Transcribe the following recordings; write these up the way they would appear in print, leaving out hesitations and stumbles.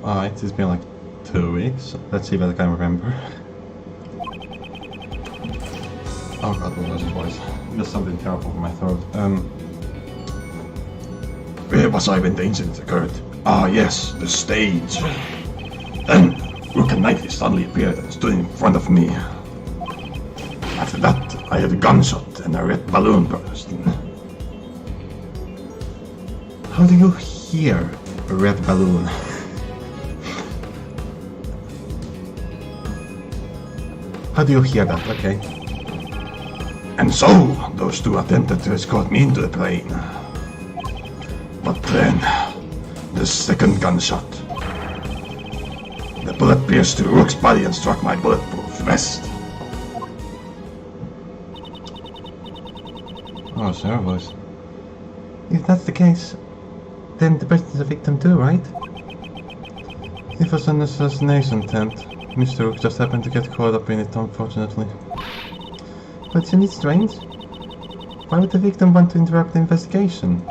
Alright, it's been like 2 weeks. Let's see if I can remember. Oh god, what was his voice? There's something terrible in my throat. Where was I when the incident occurred? Ah yes, the stage. Then, Rook and Knightley suddenly appeared and stood in front of me. After that, I had a gunshot and a red balloon burst. How do you hear a red balloon? How do you hear that? Okay. And so, those two attempted to escort me into the plane. But then, the second gunshot. The bullet pierced through Rook's body and struck my bulletproof vest. Oh, sure was. If that's the case, then the person is a victim too, right? It was an assassination attempt. Mr. Rook just happened to get caught up in it, unfortunately. But isn't it strange? Why would the victim want to interrupt the investigation?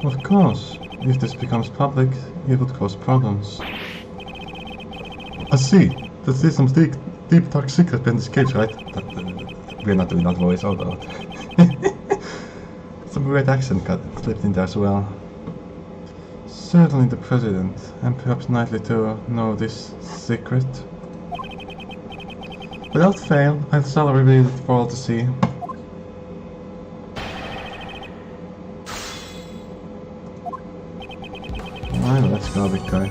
Of course, if this becomes public, it would cause problems. I see. There's some deep dark secret in this case, right? We're not doing that voice, although. Some great accent cut slipped in there as well. Certainly the President, and perhaps Knightley too, know this secret. Without fail, I shall reveal it for all to see. Alright, let's go, big guy.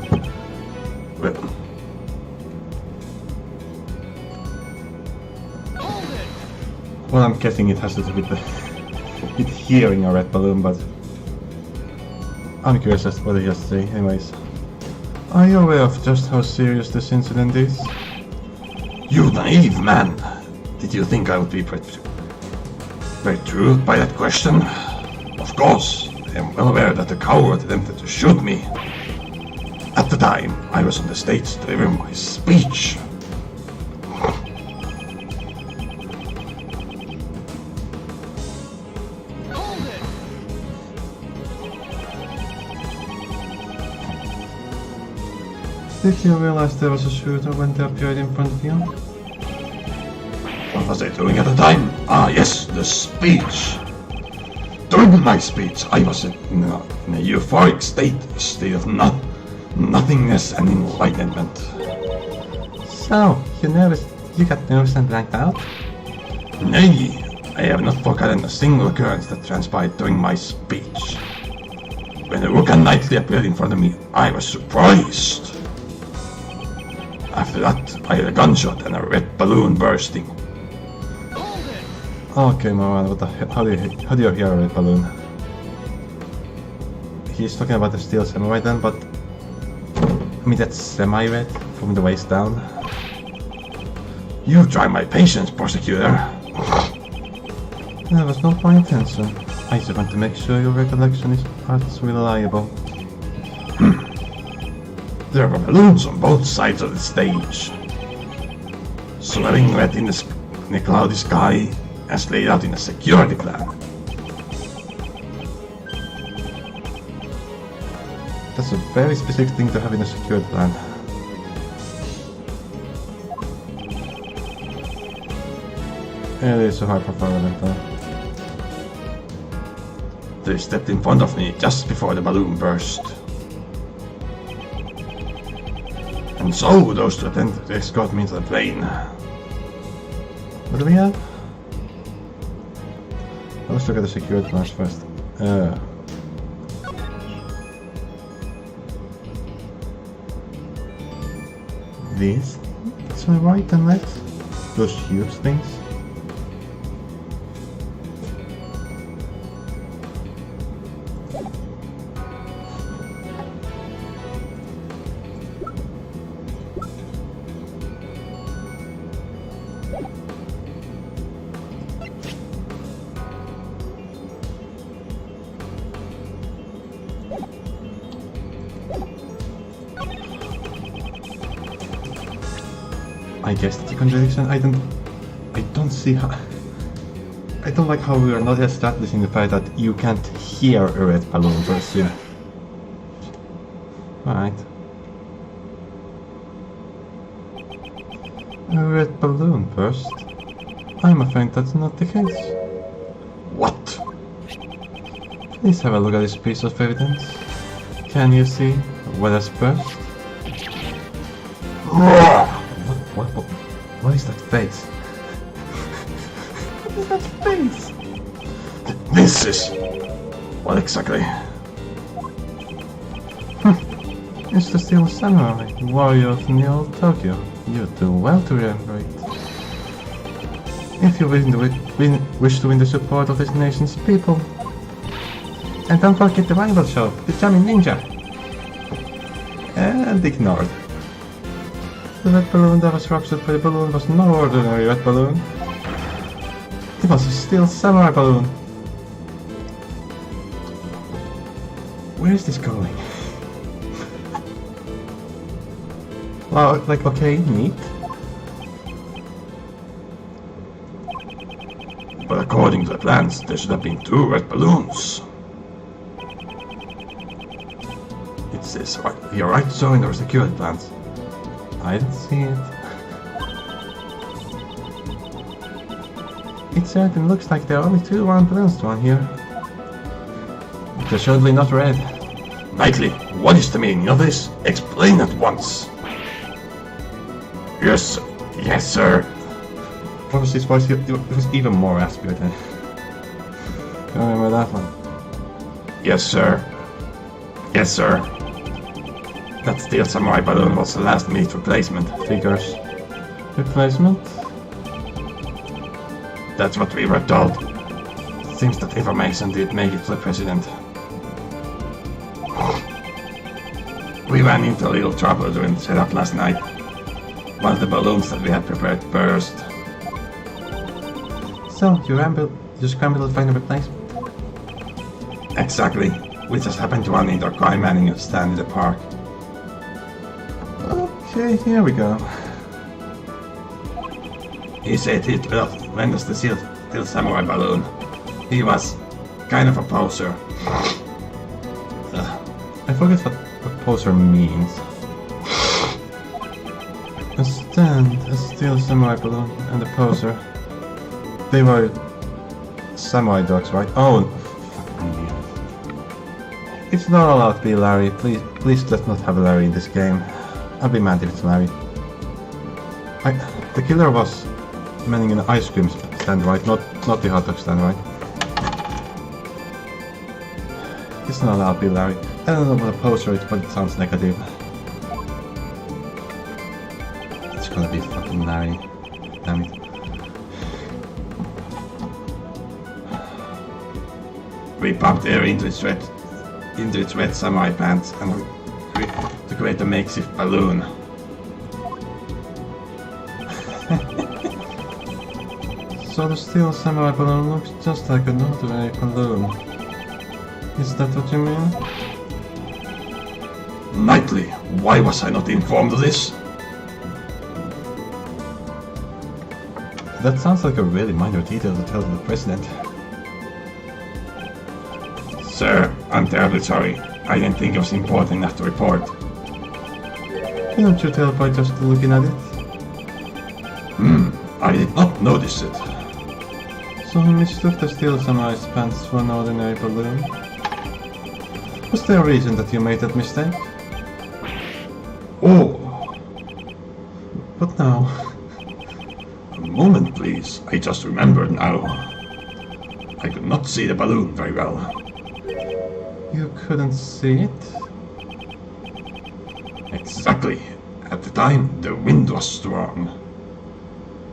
Well, I'm guessing it has to do with hearing a red balloon, but I'm curious as to what he has to say. Anyways, are you aware of just how serious this incident is? You naive man! Did you think I would be perturbed by that question? Of course, I am well aware that the coward attempted to shoot me. At the time, I was on the stage delivering my speech. Did you realize there was a shooter when they appeared in front of you? What was I doing at the time? Ah yes, the speech. During my speech, I was in a euphoric state of nothingness and enlightenment. So, you got nervous and blanked out? Nay, I have not forgotten a single occurrence that transpired during my speech. When the Rook and Knightley appeared in front of me, I was surprised. After that, I had a gunshot and a red balloon bursting. Okay, Moran, what the hell? How do you hear a red balloon? He's talking about the steel samurai then, but I mean that's semi-red from the waist down. You try my patience, Prosecutor. That was not my intention. I just want to make sure your recollection is as reliable. There were balloons on both sides of the stage, swirling red in the cloudy sky, as laid out in a security plan. That's a very specific thing to have in a security plan. It is a high-profile event though. They stepped in front of me just before the balloon burst. And so those two attempted to escort me into the plane. What do we have? Let's look at the security plans first. These to my right and left. Those huge things. I guess it's a contradiction. I don't see how. I don't like how we are not establishing the fact that you can't hear a red balloon burst. Yeah. Alright. A red balloon first? I'm afraid that's not the case. What? Please have a look at this piece of evidence. Can you see what has burst? What is that face? What is that face? This is... What exactly? It's the Steel Samurai, warrior of the old Tokyo. You do well to remember it. If you wish to win the support of this nation's people. And don't forget the rival show, the Charming Ninja. And ignored. The red balloon that was ruptured by the balloon was no ordinary red balloon. It was a Steel Samurai balloon. Where is this going? Well, like, okay, neat. But according to the plans, there should have been 2 red balloons. It says right, you're right, so in our security plans. I didn't see it. It certainly looks like there are only 2 round balloons on here. They're surely not red. Knightley, what is the meaning of this? Explain at once. Yes, yes, sir. What was his voice? It was even more raspy, I think. I remember that one. Yes, sir. Yes, sir. That Steel Samurai balloon was the last minute replacement. Figures. Replacement? That's what we were told. Seems that information did make it to the president. We ran into a little trouble during the setup last night. One of the balloons that we had prepared burst. So, you scrambled to find a replacement? Exactly. We just happened to run into a crime manning a stand in the park. Okay, here we go. He said he'd lend us the Steel Samurai balloon. He was kind of a poser. I forget what poser means. A stand, a Steel Samurai balloon, and a poser. They were samurai dogs, right? Oh, it's not allowed to be Larry. Please let's not have Larry in this game. I'll be mad if it's Larry. The killer was manning an ice cream stand, right? Not the hot dog stand, right? It's not allowed to be Larry. I don't know what a poser is, but it sounds negative. It's gonna be fucking Larry. Damn it. We pumped air into its red samurai pants and to create a makeshift balloon. So the Steel Samurai balloon looks just like an ordinary balloon. Is that what you mean? Knightley, why was I not informed of this? That sounds like a really minor detail to tell the president. Sir, I'm terribly sorry. I didn't think it was important enough to report. Can't you tell by just looking at it? I did not notice it. So he mistook the Steel Samurai's pants for an ordinary balloon? Was there a reason that you made that mistake? Oh, But now... a moment please. I just remembered now. I could not see the balloon very well. You couldn't see it? Exactly. At the time, the wind was strong.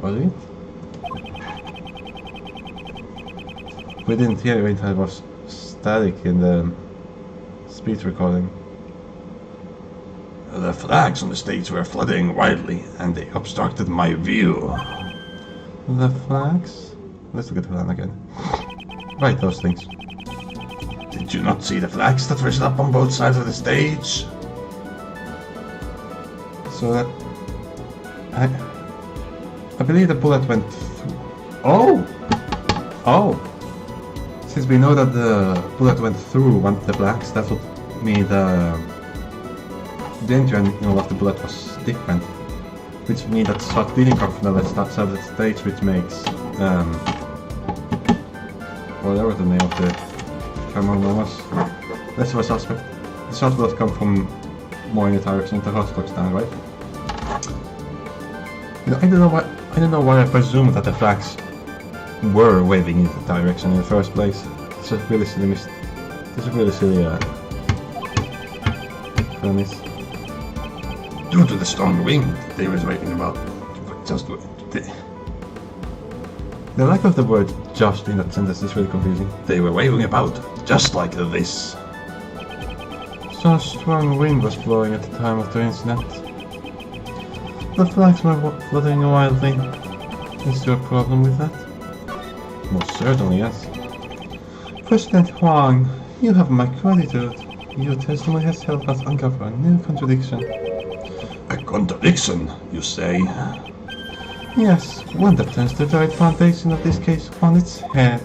Was it? We didn't hear it, there was static in the speech recording. The flags on the stage were fluttering wildly, and they obstructed my view. The flags? Let's look at the plan again. Right, those things. Did you not see the flags that were set up on both sides of the stage? So that... I believe the bullet went through... Oh! Oh! Since we know that the bullet went through one of the flags, that would mean the entry angle of the bullet was different. which means that the shot didn't come from the left side of the stage, which makes whatever the name of the camera was, less of a suspect. The shot will have come from more in the direction the hotdogs down, right? You know, I don't know why I presumed that the flags were waving in that direction in the first place. It's a really silly premise. Due to the strong wind, they were waving about. Just the lack of the word "just" in that sentence is really confusing. They were waving about, just like this. So strong wind was blowing at the time of the incident. The flags were fluttering wildly. Is there a problem with that? Most certainly, yes. President Huang, you have my gratitude. Your testimony has helped us uncover a new contradiction. A contradiction, you say? Yes, one that turns the very foundation of this case on its head.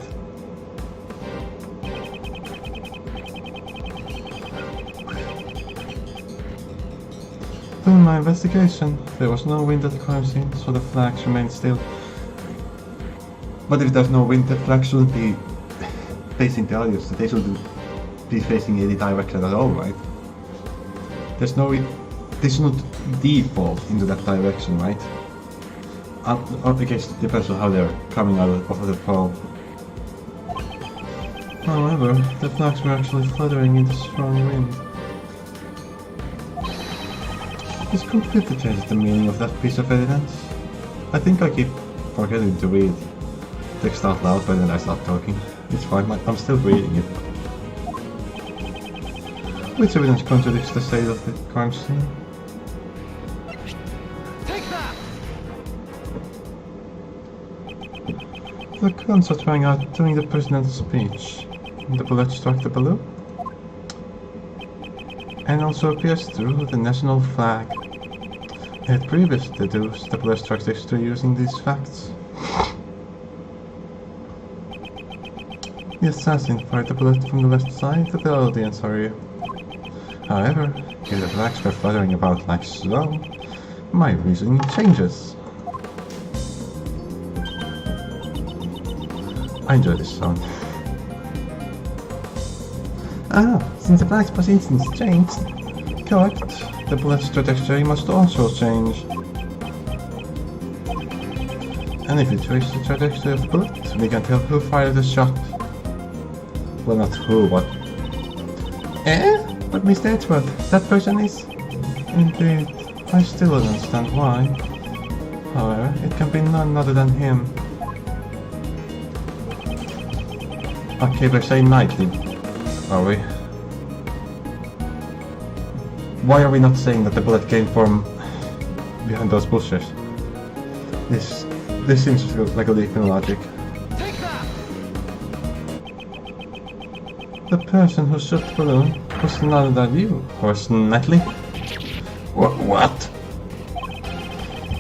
During my investigation, there was no wind at the crime scene, so the flags remained still. But if there's no wind, the flags shouldn't be facing the audience. They shouldn't be facing any direction at all, right? They shouldn't default into that direction, right? I guess it depends on how they're coming out of the pole. However, the flags were actually fluttering in the strong wind. This completely changes the meaning of that piece of evidence. I think I keep forgetting to read text out loud when I start talking. It's fine, I'm still reading it. Which evidence contradicts the state of the crime scene? Take that! The guns are trying out during the president's speech. The bullet struck the balloon. And also appears through the national flag. I had previously deduced the bullet struck extra using these facts. The assassin fired the bullet from the left side of the audience area. However, if the flags were fluttering about like so, my reasoning changes. I enjoy this sound. Since the flag's position is changed, correct, the bullet's trajectory must also change. And if we trace the trajectory of the bullet, we can tell who fired the shot. Well, not who, but... But Mr. Edgeworth, that person is... Indeed, I still don't understand why. However, it can be none other than him. Okay, we're saying nightly, are we? Why are we not saying that the bullet came from behind those bushes? This seems like a leap in logic. The person who shot the balloon was none other than you, Horse Knightley. What?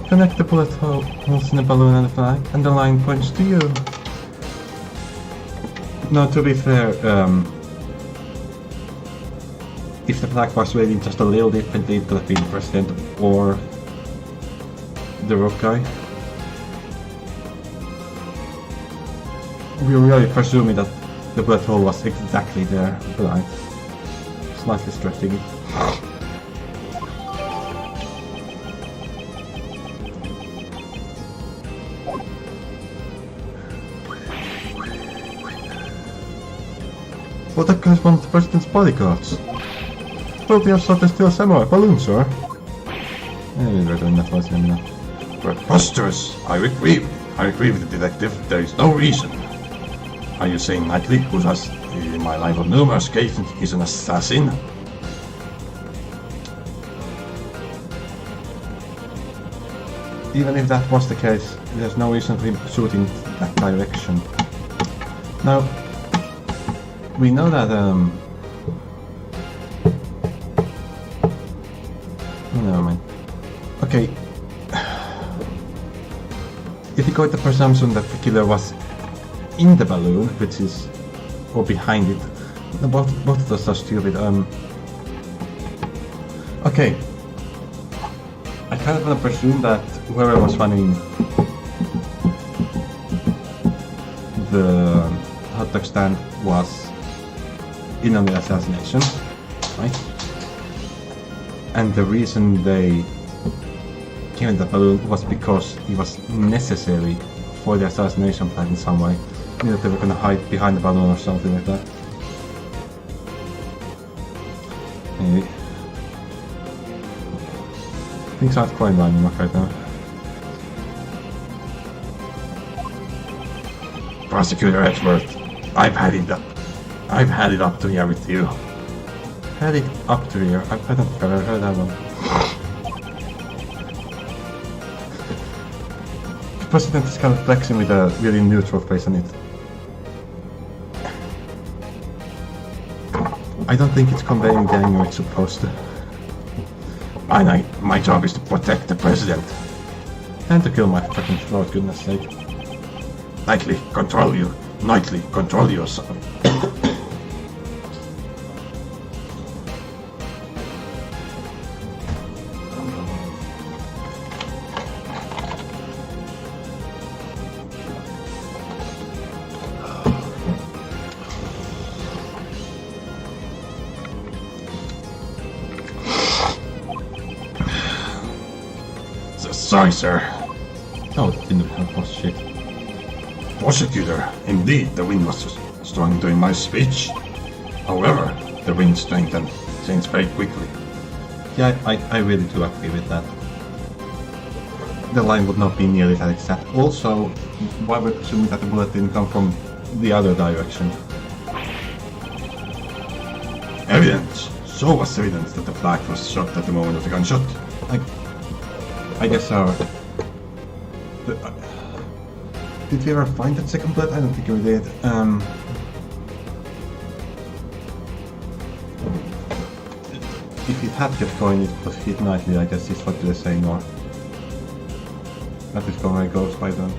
Connect the bullet holes in the balloon and the flag, and the line points to you. No, to be fair, if the flag was waving just a little differently, it could have been the president or the rock guy. We're really presuming that the bullet hole was exactly there, but I'm slightly stretching it. Well, that guy's one of the president's bodyguards. Well, the assault is still a samurai balloon, sir. Maybe we're doing that was enough. Preposterous! I agree with the detective. There is no reason. Are you saying Knightley, who has, in my life on numerous occasions, is an assassin? Even if that was the case, there's no reason for him shooting that direction. Now, we know that, never mind. Okay. If you go with the presumption that the killer was in the balloon, which is, or behind it, both of those are stupid. Okay. I kind of want to presume that whoever was running the hot dog stand was in on the assassination, right? And the reason they came in the balloon was because it was necessary for the assassination plan in some way. You know, they were gonna hide behind the balloon or something like that. Maybe. Things aren't quite lining up right now. Prosecutor Edgeworth, I've had it up to here with you. Had it up to here. I don't think I've ever heard that one. The president is kind of flexing with a really neutral face on it. I don't think it's conveying the anger it's supposed to. My job is to protect the president. And to kill my fucking throat, goodness sake. Nightly, control yourself. Sorry, sir. Oh, it didn't help us, shit. Prosecutor, indeed, the wind was strong during my speech. However, the wind strength changed very quickly. Yeah, I really do agree with that. The line would not be nearly that exact. Also, why would assuming that the bullet didn't come from the other direction? Evidence. So was evidence that the flag was shot at the moment of the gunshot. I guess our... did we ever find that second bullet? I don't think we did. If it had kept going, it would have hit nicely, I guess is what they're saying, or... That is where it goes by then.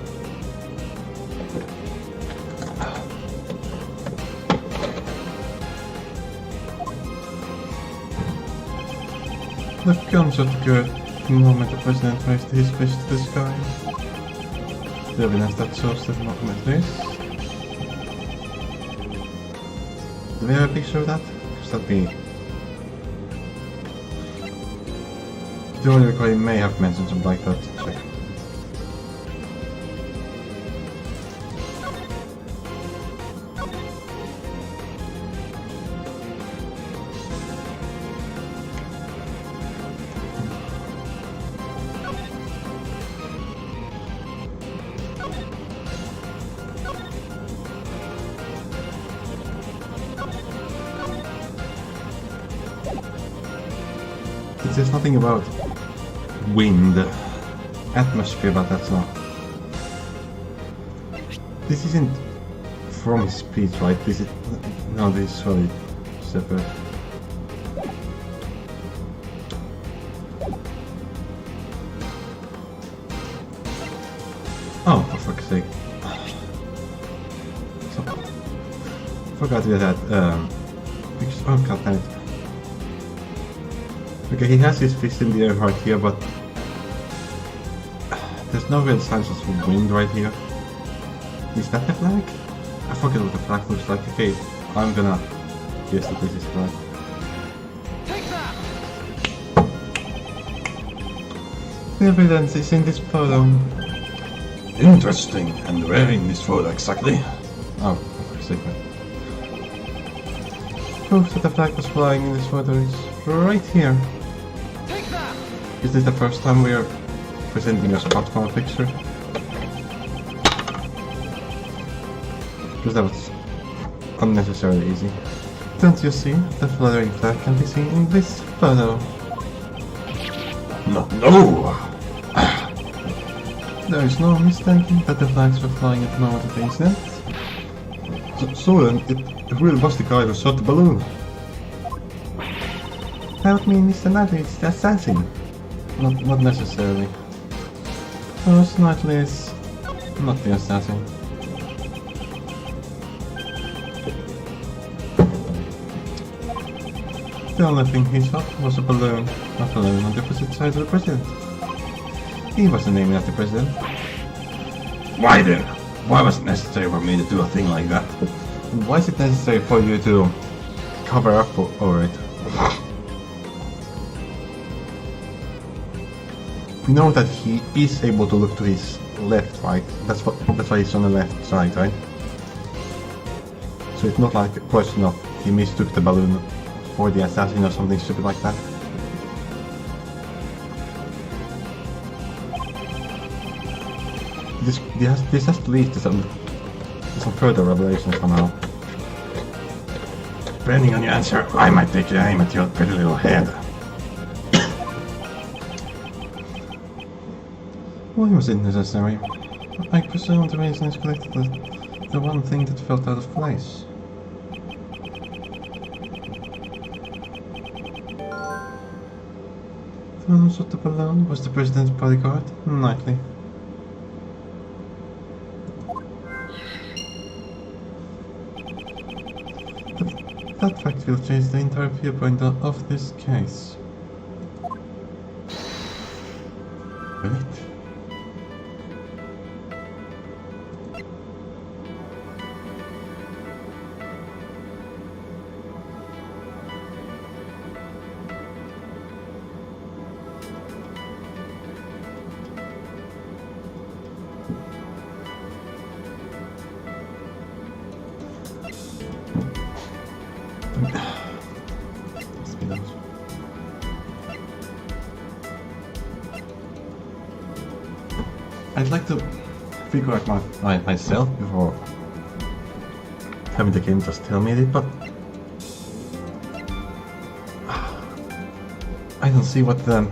The gunshot occurred the moment the president raised his fist to the sky. The evidence that shows that moment is... Do we have a picture of that? Because that'd be... The audio recording may have mentioned something like that. Check. It says nothing about wind, atmosphere, but that's not. This isn't from his speech, right? This is... No, this is solid separate. Oh, for fuck's sake. So, forgot we had because, oh god damn it. Okay, he has his fist in the air right here, but there's no real signs of wind right here. Is that the flag? I forget what the flag looks like. Okay, I'm gonna guess that this is flag. The evidence is in this photo. Interesting. And where in this photo exactly? Oh, for fuck's sake. Proof that the flag was flying in this photo is right here. Is this the first time we are presenting a spot from a picture? Because that was unnecessarily easy. Don't you see? The fluttering flag can be seen in this photo. No! There is no mistaking that the flags were flying at the moment of the incident. So then, it really was the guy who shot the balloon. Help me, Mr. Knightley, it's the assassin. Not necessarily. First Knightley is not the assassin. The only thing he shot was a balloon on the opposite side of the president. He wasn't aiming at the president. Why then? Why was it necessary for me to do a thing like that? And why is it necessary for you to cover up for it? You know that he is able to look to his left, right? That's why he's on the left side, right? So it's not like a question of he mistook the balloon for the assassin or something stupid like that. This has to lead to some further revelation somehow. Depending on your answer, I might take your aim at your pretty little head. Why was it necessary? I presume the reason is collected the one thing that felt out of place. The one who shot the balloon was the president's bodyguard, Knightley. That fact will change the entire viewpoint of this case. Will it? I'd like to figure out myself before having the game just tell me it, but I don't see what the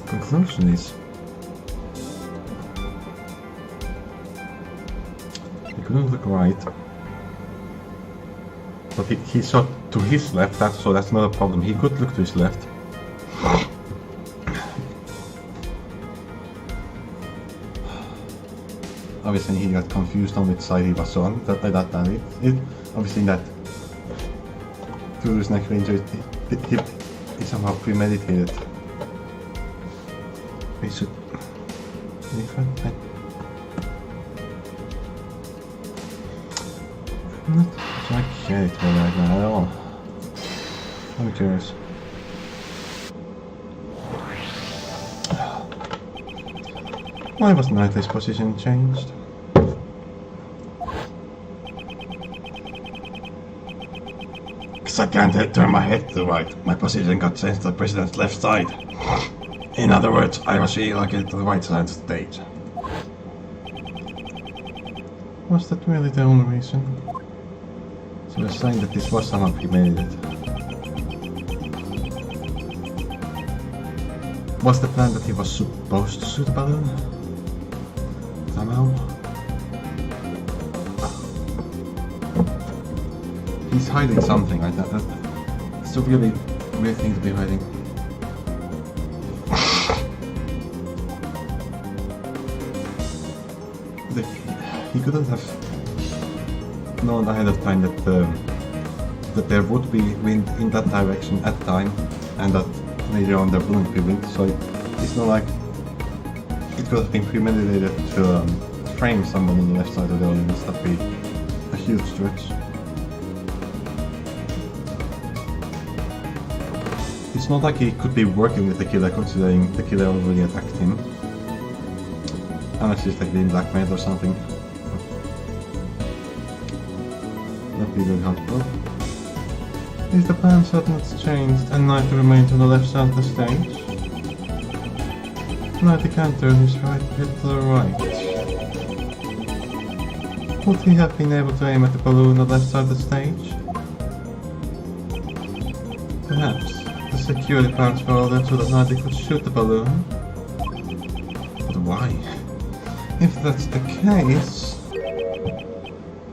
conclusion is. He couldn't look right, but he shot to his left, so that's not a problem. He could look to his left. Obviously he got confused on which side he was on, obviously that to his neck injury, he somehow premeditated. We should I'm not trying to get it right now at all. I'm curious. Why was Knightley's position changed? Because I can't turn my head to the right. My position got changed to the president's left side. In other words, I was relocated to the right side of the stage. Was that really the only reason? So you're saying that this was somehow premeditated? Was the plan that he was supposed to shoot the balloon? Somehow? He's hiding something like that. That's a really weird thing to be hiding. He couldn't have known ahead of time that there would be wind in that direction at time, and that later on there wouldn't be wind, so it's not like it could have been premeditated to frame someone on the left side of the audience. That'd be a huge stretch. It's not like he could be working with the killer, considering the killer already attacked him. Unless he's like being blackmailed or something. That'd be really helpful. Is the plan certain it's changed and Knightley remains on the left side of the stage? Knightley can't turn his right head to the right. Would he have been able to aim at the balloon on the left side of the stage? Perhaps. The security plans were ordered so that Knightley could shoot the balloon. But why? If that's the case...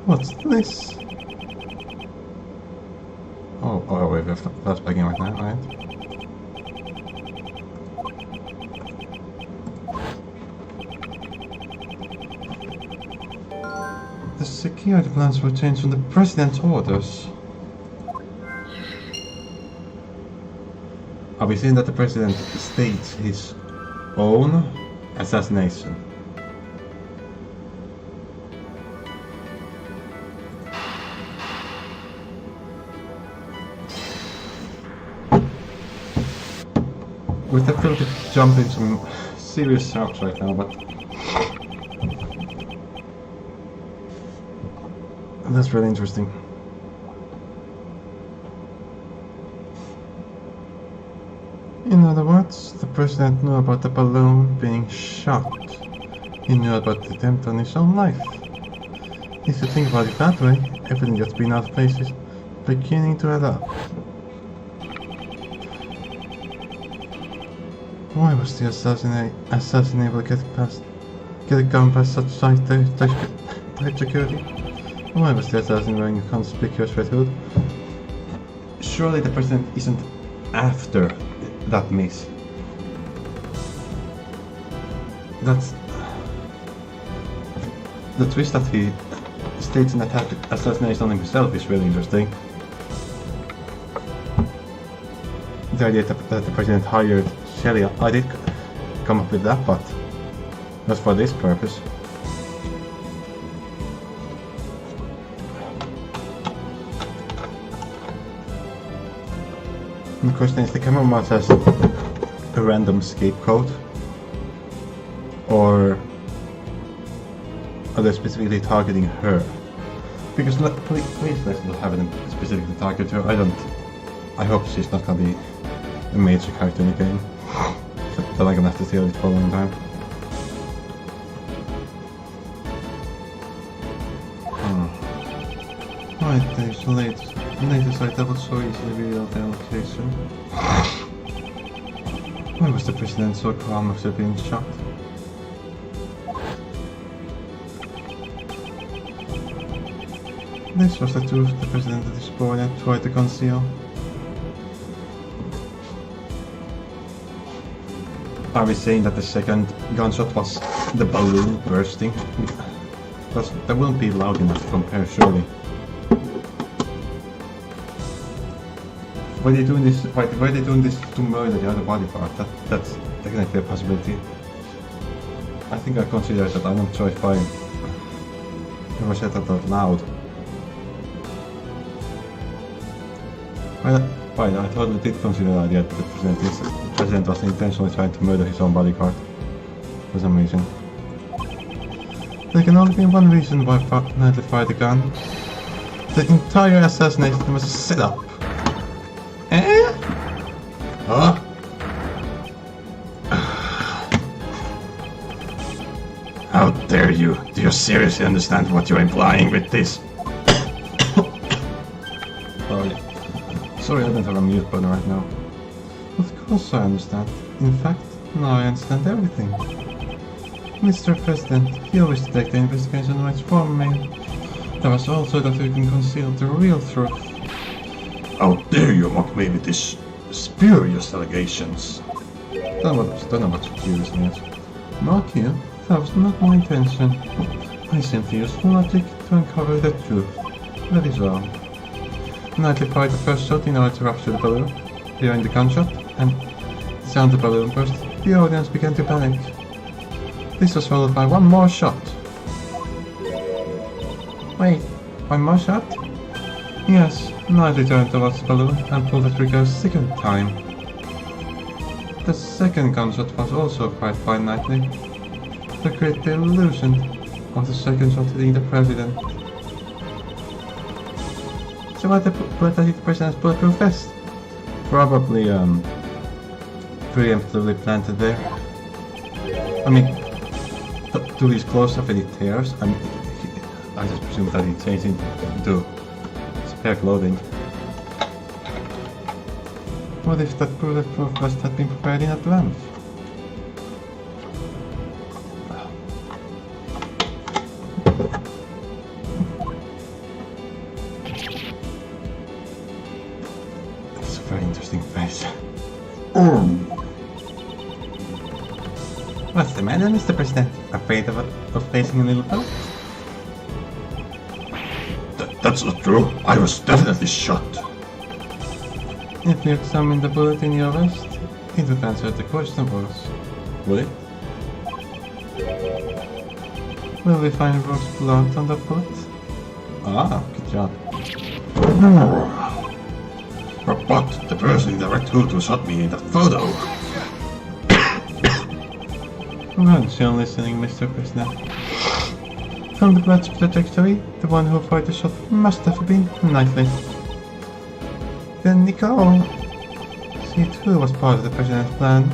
What's this? Oh wait, we're flashbacking right now, right? The security plans were changed from the president's orders. Are we saying that the president states his own assassination. With that ability to jump in some serious sharks right now, but that's really interesting. In other words, the president knew about the balloon being shot. He knew about the attempt on his own life. If you think about it that way, everything that's been out of place is beginning to add up. Why was the assassin able to get a gun past such tight security? Why was the assassin wearing a conspicuous red hood? Surely the president isn't after that miss. That's the twist that he states an attack assassination on himself is really interesting. The idea that the president hired Shelly, I did come up with that, but not for this purpose. And the question is, the camera mouse has a random scapegoat, or are they specifically targeting her? Because please let's not have them specifically target her. I hope she's not gonna be a major character in the game. But I'm gonna have to deal with it for a long time. Right, there's the latest I double so easily revealed the location. Why was the president so calm after being shot? This was the truth the president of this board had tried to conceal. Are we saying that the second gunshot was the balloon bursting? Because that wouldn't be loud enough to compare, surely. Why are they doing this? Why are they doing this to murder the other body part? That's technically a possibility. I think I considered that. I'm not sure if I ever said that out loud. Fine, I totally did consider the idea that the president was intentionally trying to murder his own bodyguard for some reason. There can only be one reason why Knightley fired the gun. The entire assassination was a setup. Eh? Huh? How dare you? Do you seriously understand what you're implying with this? Sorry, I don't have a mute button right now. Of course I understand. In fact, now I understand everything. Mr. President, you wish to take the investigation rights from me. That was also that you can conceal the real truth. How dare you mock me with these spurious allegations? Don't know what spurious means. Mock you? That was not my intention. I simply used logic to uncover the truth. That is all. Knightley fired the first shot in order to rupture the balloon. Hearing the gunshot, and the sound of the balloon burst, the audience began to panic. This was followed by one more shot. Wait, one more shot? Yes, Knightley turned towards the balloon and pulled the trigger a second time. The second gunshot was also fired by Knightley, to create the illusion of the second shot hitting the president. So why the bullet hit the president's bulletproof vest? Probably preemptively planted there. I mean, to his close-up and it tears. I mean, I just presume that he changed into spare clothing. What if that bulletproof vest had been prepared in advance? That's a very interesting face. What's the matter, Mr. President? Afraid of facing a little bullet? That's not true. I was definitely shot. If you examine the bullet in your vest, it would answer the question, boss. Will it? Will we find Rose's blood on the bullet? Ah, good job. But the person in the red hood who shot me in that photo. Weren't you listening, Mr. Prisoner? From the blood's trajectory, the one who fired the shot must have been Knightley. Then Nicole. She too was part of the President's plan.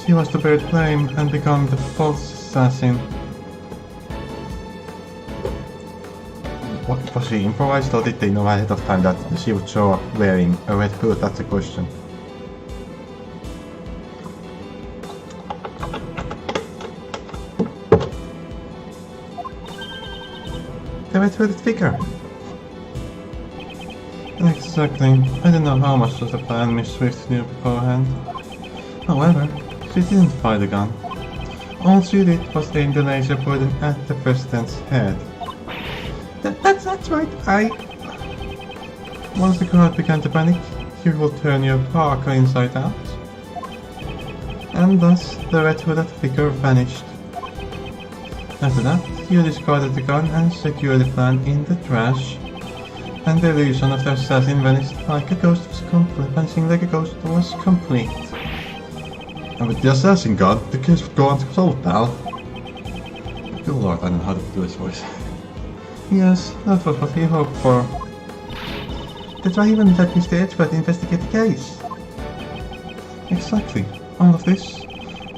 She was to bear blame and become the false assassin. What was she improvised, or did they know ahead of time that she would show up wearing a red hood? That's the question. The red hooded figure. Exactly. I don't know how much was the plan Miss Swift knew beforehand. However, she didn't fire the gun. All she did was aim the laser pointing at the President's head. That's right, Once the crowd began to panic, you will turn your parka inside out. And thus, the red hooded figure vanished. After that, you discarded the gun and secured the plan in the trash. And the illusion of the assassin vanished like a ghost was complete. Vanishing like a ghost was complete. And with the assassin gun, the case would go unsolved, pal. Good lord, I don't know how to do this voice. Yes, that was what he hoped for. That's why he wouldn't let Mr. Edgeworth investigate the case. Exactly. All of this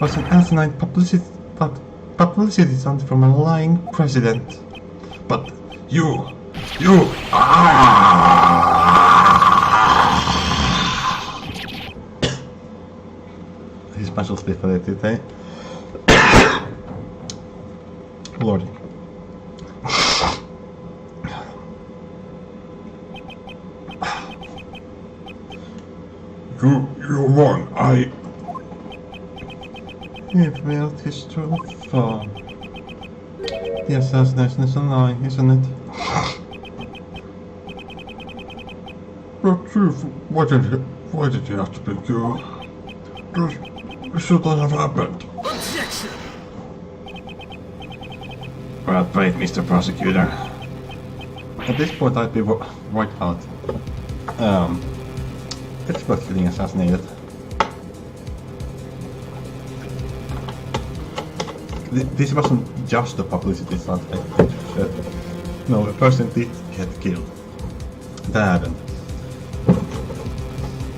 was an asinine publicity stunt from a lying president. But you... His special deflated, eh? Lordy. You're wrong, He failed his true form. The assassination is a lie, isn't it? But Chief, why did you have to be killed? This shouldn't have happened. Objection! Well played, Mr. Prosecutor. At this point I'd be wiped out. It's worth getting assassinated. This wasn't just a publicity stunt. No, a person did get killed. That happened.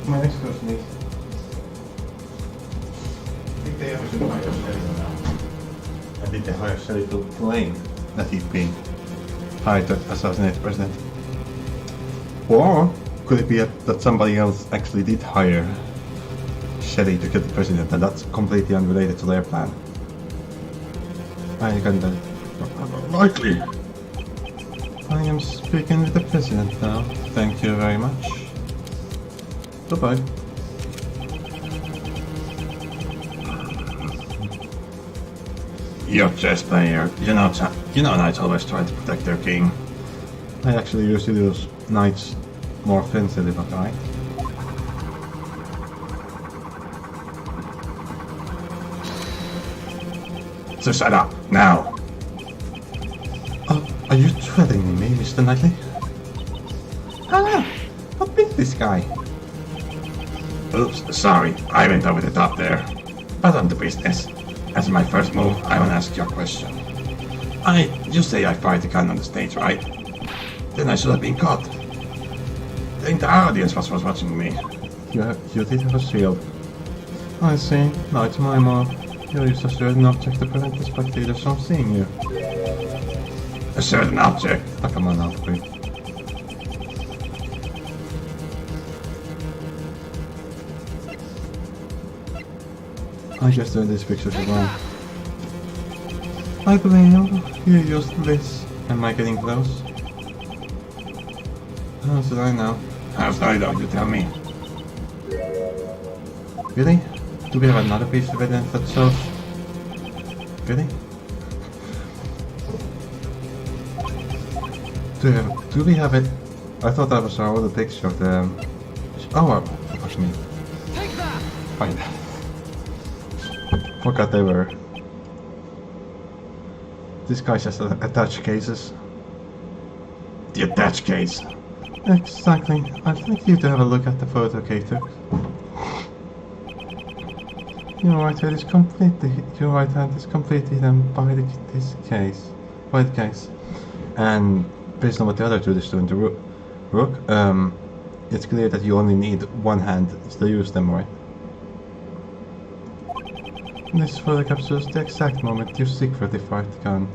My next question is... Did they ever hire Shelly now? And did they hire Shelly to claim that he'd been hired to assassinate the president? Or could it be that somebody else actually did hire Shelly to kill the president and that's completely unrelated to their plan? I can tell. Likely. I am speaking with the president now. Thank you very much. Goodbye. You're a chess player. You know knights always try to protect their king. I actually usually use knights more offensively, but alright. So shut up, now! Are you threatening me, Mr. Knightley? Ah! How big this guy? Oops, sorry, I went over the top there. But on to business. As my first move, I want to ask you a question. You say I fired the gun on the stage, right? Then I should have been caught. The entire audience was watching me. You did have a shield. I see. Now it's my mark. You used a certain object to prevent the spectators from seeing you. A certain object? Oh, come on now, please. I guess that these pictures are wrong. I believe you used this. Am I getting close? How should I know? How should I know, you tell me? Really? Do we have another piece of evidence that shows? Really? Do we have it? I thought that was our other picture of the... Oh, push me. Take that! Fine. forgot they were. This guy has attached cases. The attached case. Exactly. I'd like you to have a look at the photo, Kato. Your right hand is completely hidden by the case. And based on what the other two is doing to Rook, it's clear that you only need one hand to use them, right? This photo captures the exact moment you secretly fired the gun.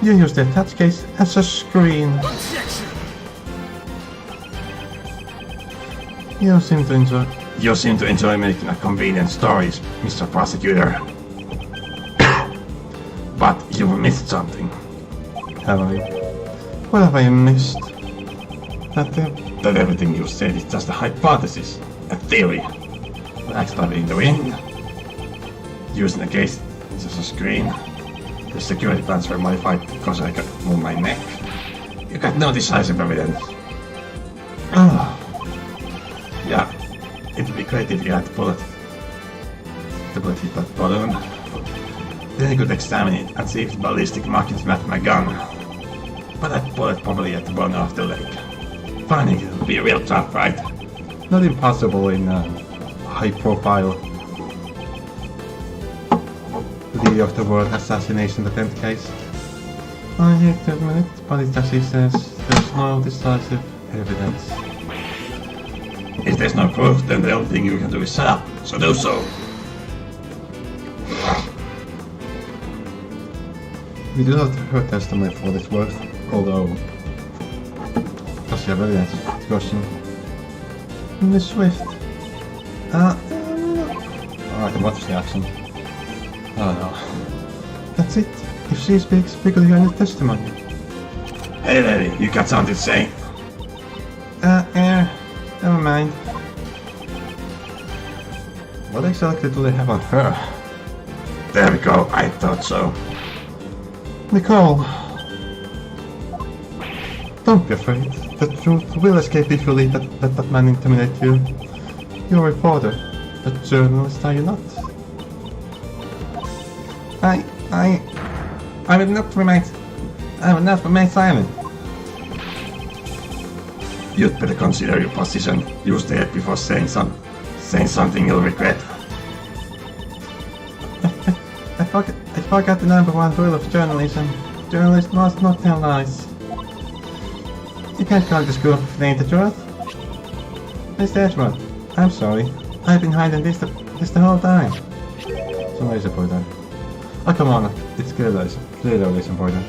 You use the attached case as a screen. You seem to enjoy making up convenient stories, Mr. Prosecutor. But you've missed something. Have I? What have I missed? That everything you said is just a hypothesis, a theory. Backstab in the wind. Using the case as a screen. The security plans were modified because I could move my neck. You got no decisive evidence. Yeah, it would be great if you had the bullet hit that balloon. Then you could examine it and see if the ballistic markings match my gun. But that bullet probably at the bottom of the lake. Finding it would be real tough, right? Not impossible in a high-profile Lee of the World assassination attempt case. I hate to admit it, but it actually says there's no decisive evidence. If there's no proof, then the only thing you can do is shut up, so do so. We do not her testimony for what it's worth, although does she have evidence? Question. Miss Swift. I can watch the action. Oh no. That's it. If she speaks, we could hear any testimony. Hey lady, you got something to say? Never mind. What exactly do they have on her? There we go, I thought so. Nicole. Don't be afraid. The truth will escape if you let that man intimidate you. You're a reporter. A journalist, are you not? I will not remain silent. You'd better consider your position. Use the head before saying something you'll regret. I forgot the number one rule of journalism. Journalists must not tell lies. You can't call the school for saying the truth. Mr. Edgeworth, I'm sorry. I've been hiding this the whole time. Somebody's important. Oh, come on. It's clearly important.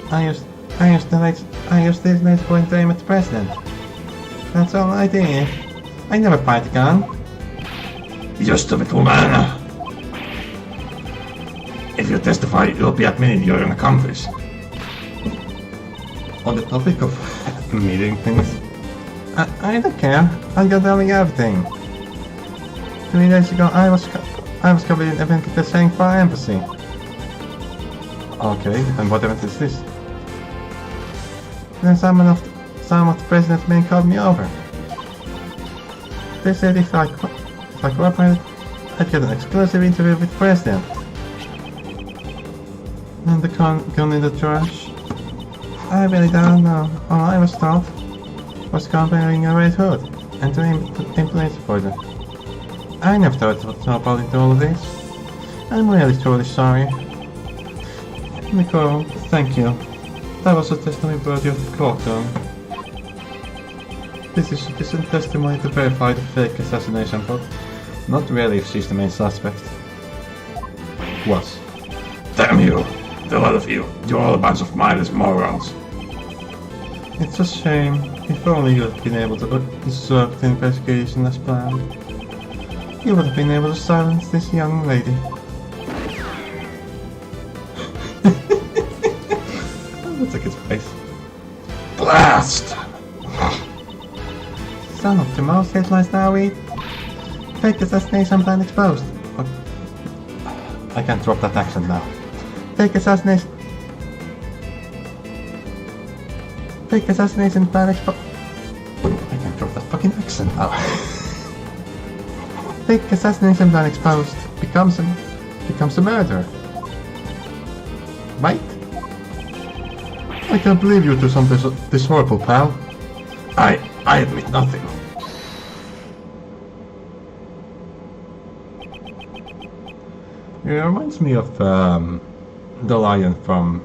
I used this night point to aim at the president. That's all I did. I never fired the gun. You stupid woman! If you testify, you'll be admitted you're an accomplice. On the topic of admitting things, I don't care. I'm gonna tell you everything. 3 days ago, I was covered in an event at the Shanghai embassy. Okay, and what event is this? Then some of the president's men called me over. They said if I cooperated, I'd get an exclusive interview with the president. And the gun in the trash. I really don't know. All I was told was wearing a red hood and doing police for them. I never thought about into all of this. I'm really truly sorry. Nicole, thank you. That was a testimony worthy of the courtroom. This is sufficient testimony to verify the fake assassination, but not really if she's the main suspect. Was. Damn you! The lot of you, you're all a bunch of mindless morons. It's a shame. If only you had been able to observe the investigation as planned. You would have been able to silence this young lady. Let's look at his face. Blast! Some of the most headlines now read fake assassination plan exposed. Oh, I can't drop that accent now. Fake assassination plan exposed. I can't drop that fucking accent now. fake assassination plan exposed becomes a murder. Right? I can't believe you do something this horrible, pal. I admit nothing. It reminds me of the lion from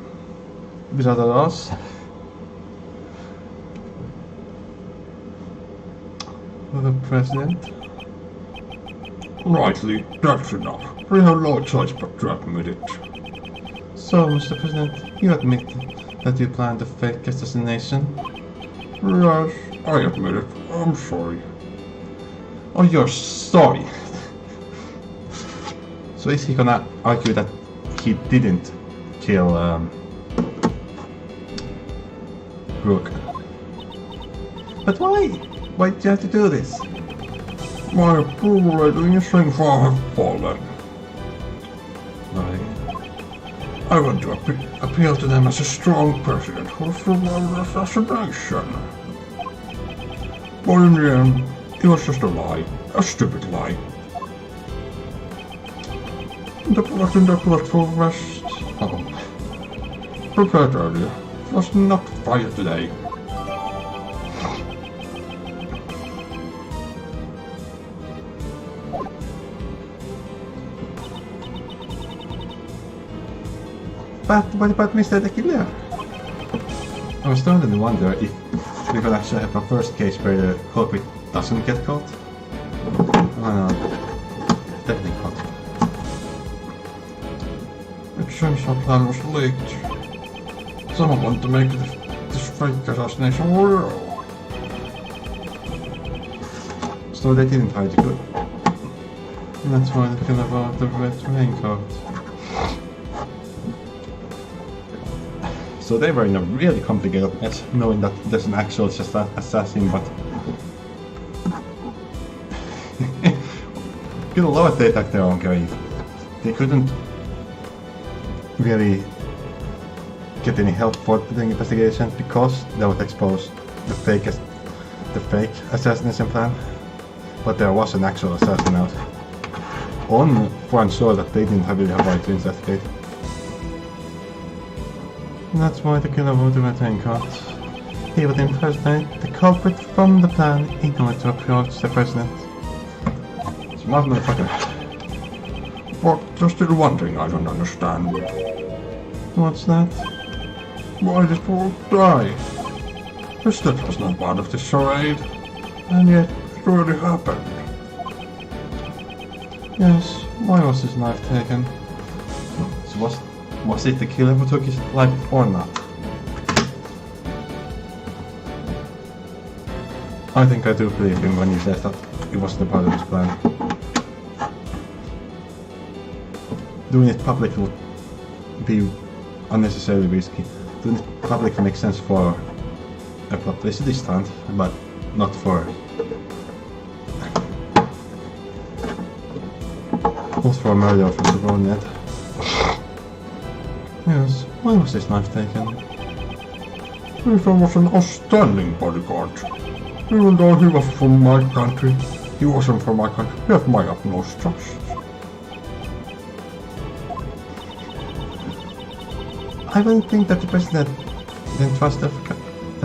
Wizard of Oz. The president. Rightly, that's enough. We have no choice but to admit it. So, Mr. President, you admit that you planned a fake assassination? Yes, I admit it. I'm sorry. Oh, you're sorry. So is he gonna argue that he didn't kill Brooke? But why? Why did you have to do this? My approval rating is since I have fallen. Right. I want to appeal to them as a strong president who survived assassination. But in the end, it was just a lie. A stupid lie. The plot in the platform rest prepared earlier was not fired today. But what about Mr. the Killer? I was starting to wonder if we could actually have a first case where the culprit doesn't get caught. Oh no, definitely caught. It seems our plan was leaked. Someone wanted to make this fake assassination real. So they didn't hide the good. And that's why they killed about the red raincoat. So they were in a really complicated mess, knowing that there's an actual assassin, but good lord, they attacked their own grave. They couldn't really get any help for the investigation because they would expose the fake assassination plan. But there was an actual assassin out. On for sure that they didn't really have right to investigate. That's why the killer wore the red raincoat. He would impersonate the culprit from the plan in order to approach the president. Smart motherfucker. But there's still one thing I don't understand. What's that? Why did Paul die? His death was not part of this charade. And yet, it really happened. Yes, why was his life taken? So was it the killer who took his life or not? I think I do believe him when he says that it wasn't a part of his plan. Doing it publicly would be unnecessarily risky. Doing it publicly makes sense for a publicity stunt, but not for a murder from the wrong net. Yes, why was his knife taken? Ethan was an outstanding bodyguard. Even though he was from my country, he wasn't from my country. He had my utmost trust. I don't think that the president didn't trust that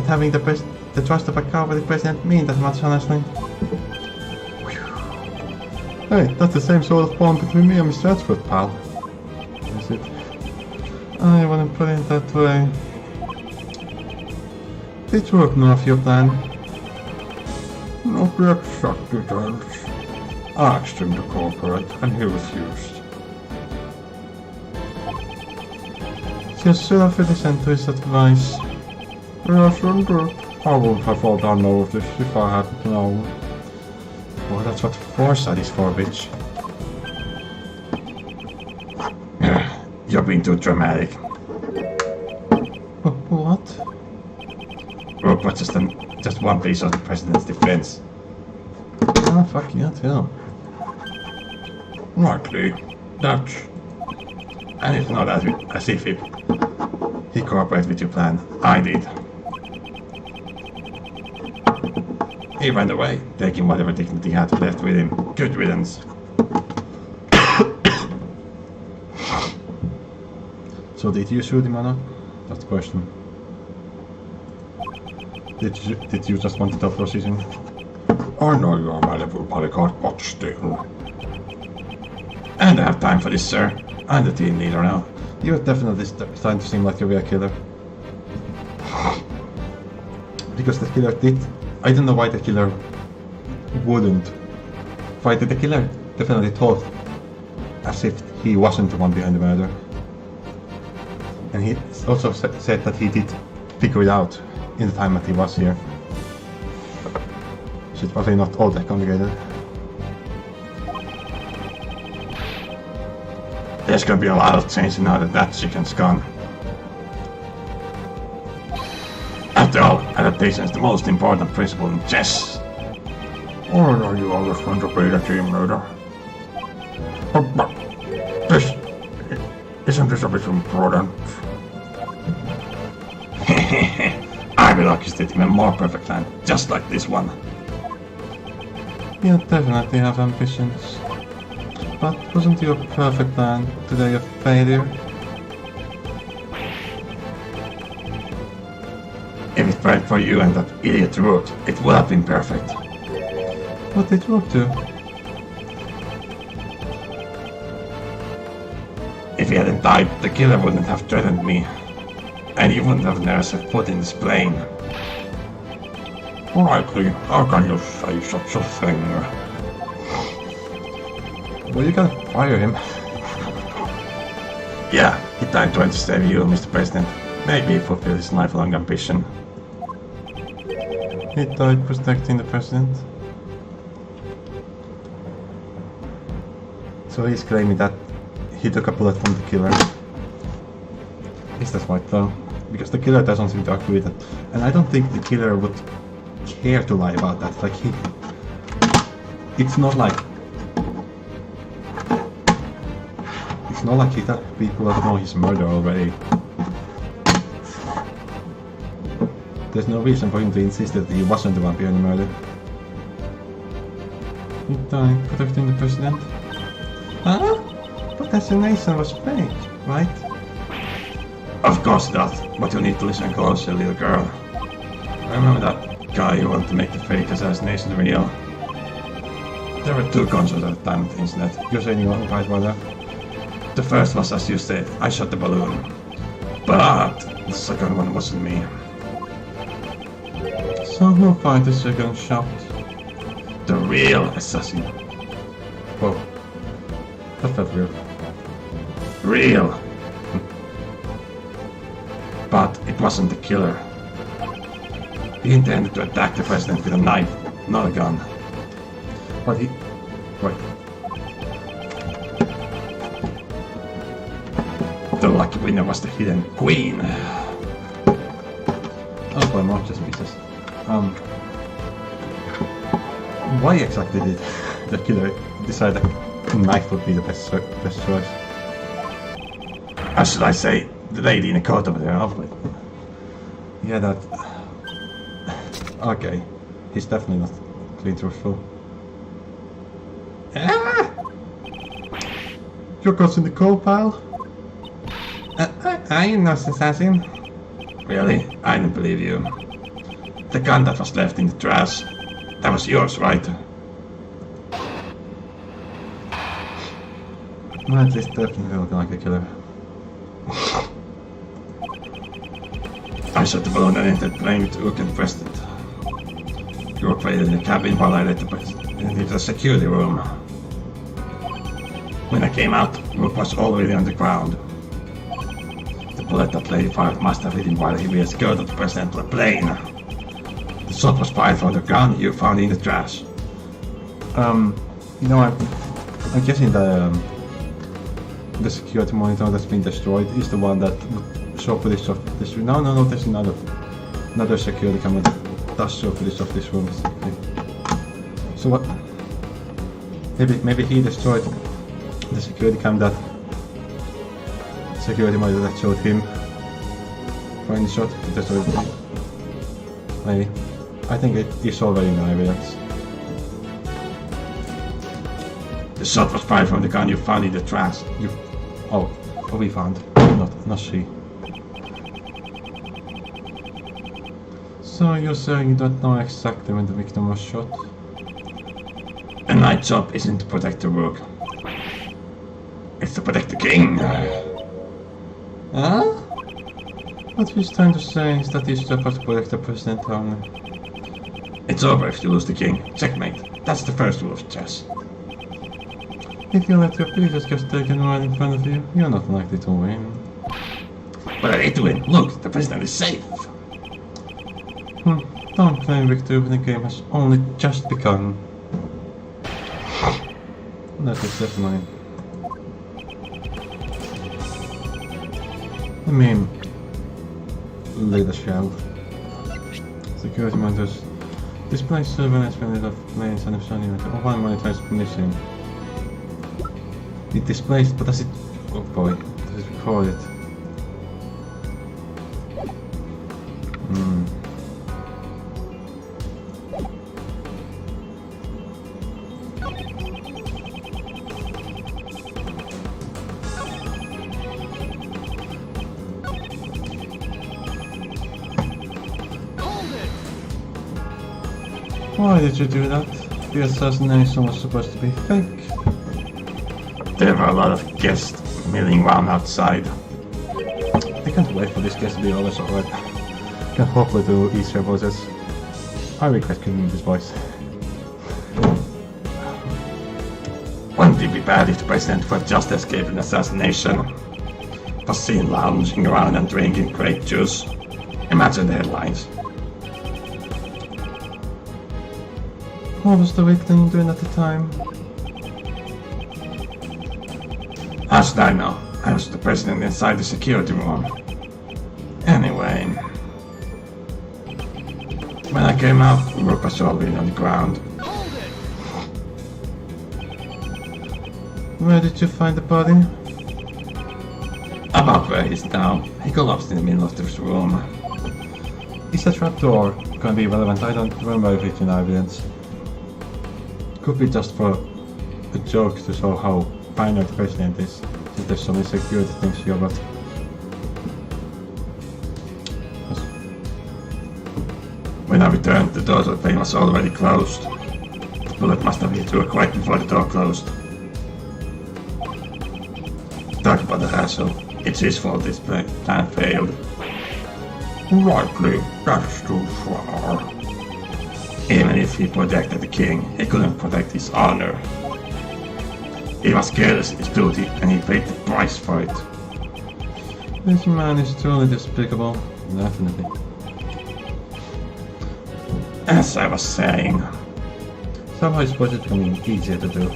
having the trust of a cowardly president mean that much, honestly. Hey, that's the same sort of bond between me and Mr. Edgeworth, pal. Is it? I wouldn't put it that way. Did you work off your plan? Not the exact details. I asked him to cooperate and he refused. So you should have listened to his advice. Yes, indeed. I wouldn't have thought I know of this if I hadn't known. Well, that's what foresight is for, bitch. You're being too dramatic. What? Brooke was just one piece of the president's defense. Ah, fuck yeah, too. Likely. That's... And it's not as if he cooperated with your plan. I did. He ran away, taking whatever dignity he had left with him. Good riddance. So did you shoot him or not? That's the question. Did you just want to tell Precision? I know you're a valuable bodyguard, but still. And I have time for this, sir. I'm the team leader now. You're definitely starting to seem like a real killer. Because the killer did. I don't know why the killer wouldn't. Why did the killer definitely thought as if he wasn't the one behind the murder. And he also said that he did figure it out in the time that he was here. So it's probably not all that complicated. There's gonna be a lot of change now that chicken's gone. After all, adaptation is the most important principle in chess. Or are you always going to be the team leader? But isn't this a bit important? I will orchestrate even more perfect plan, just like this one. You definitely have ambitions. But wasn't your perfect plan today a failure? If it weren't for you and that idiot Root, it would have been perfect. What did Rook do? If he hadn't died, the killer wouldn't have threatened me. And he wouldn't have never set foot in this plane. Rightly, how can you say such a thing? Well, you gotta fire him. Yeah, he died trying to save you, Mr. President. Maybe fulfill his lifelong ambition. He died protecting the president. So he's claiming that he took a bullet from the killer. Is that right though? Because the killer doesn't seem to agree with it. And I don't think the killer would care to lie about that. Like it's not like he thought people that know his murder already. There's no reason for him to insist that he wasn't the one behind the murder. He died protecting the president. Huh? But the assassination was fake, right? Of course not, but you need to listen closely, little girl. Remember that guy who wanted to make the fake assassination real? There were two gunshots at the time of the incident. You're saying you weren't right about that? The first was, as you said, I shot the balloon. But the second one wasn't me. So who fired the second shot? The real assassin. Whoa. That felt real. Real. But it wasn't the killer. He intended to attack the president with a knife, not a gun. But he... Right. The lucky winner was the hidden queen. Oh boy, more chess pieces. Why exactly did the killer decide that a knife would be the best choice? How should I say? The lady in the coat over there, obviously. Yeah, that... Okay. He's definitely not clean truthful. Ah! Your coat's in the coal pile? I am not an assassin. Really? I don't believe you. The gun that was left in the trash, that was yours, right? Well, at least definitely looking like a killer. I shot the balloon and entered playing with Ook and President. You were playing in the cabin while I led the president into the security room. When I came out, Ook was already on the ground. The bullet that lady fired must have hit him while he was scared of the president to the plane. The shot was fired from the gun you found in the trash. You know, I'm guessing the security monitor that's been destroyed is the one that would show footage of this room. No, there's another security camera that does show footage of this room. So what? Maybe he destroyed the security cam that security monitor that showed him firing the shot. He destroyed it. Maybe. I think it is already no evidence. The shot was fired from the gun you found in the trash. Oh, we found. Not she. So you're saying you don't know exactly when the victim was shot? A night job isn't to protect the rook. It's to protect the king. Huh? What he's trying to say is that he's supposed to protect the president only. It's over if you lose the king. Checkmate. That's the first rule of chess. If you let your previous guest taken right in front of you, you're not likely to win. But I need to win. Look, the president is safe. Don't claim victory when the game has only just begun. That is definitely... I mean... Later shell. Security monitors. Display surveillance minute of planes and if sunny or one monitor is missing. It displays, but does it... Oh boy, does it record it? Why did you do that? The assassination was supposed to be fake. There were a lot of guests milling around outside. I can't wait for this guest to be over, so I can hopefully do easier voices. I regret killing this voice. Wouldn't it be bad if the president were just escaped an assassination? Was seen lounging around and drinking grape juice. Imagine the headlines. What was the victim doing at the time? How should I know? I was the president inside the security room. Anyway... When I came out, Rook was already on the ground. Where did you find the body? About where he is now. He collapsed in the middle of this room. Is that trapdoor gonna be relevant? I don't remember if it's in evidence. Could be just for a joke to show how paranoid the president is, since there's so many security things here, but... When I returned, the door to the plane was already closed. The bullet must have hit Rook right before the door closed. Talk about the hassle. It's his fault this plan failed. Rightly, that's too far. Even if he protected the king, he couldn't protect his honor. He was careless in his duty and he paid the price for it. This man is truly despicable. Definitely. As I was saying... Somehow it's supposed to be easier to do.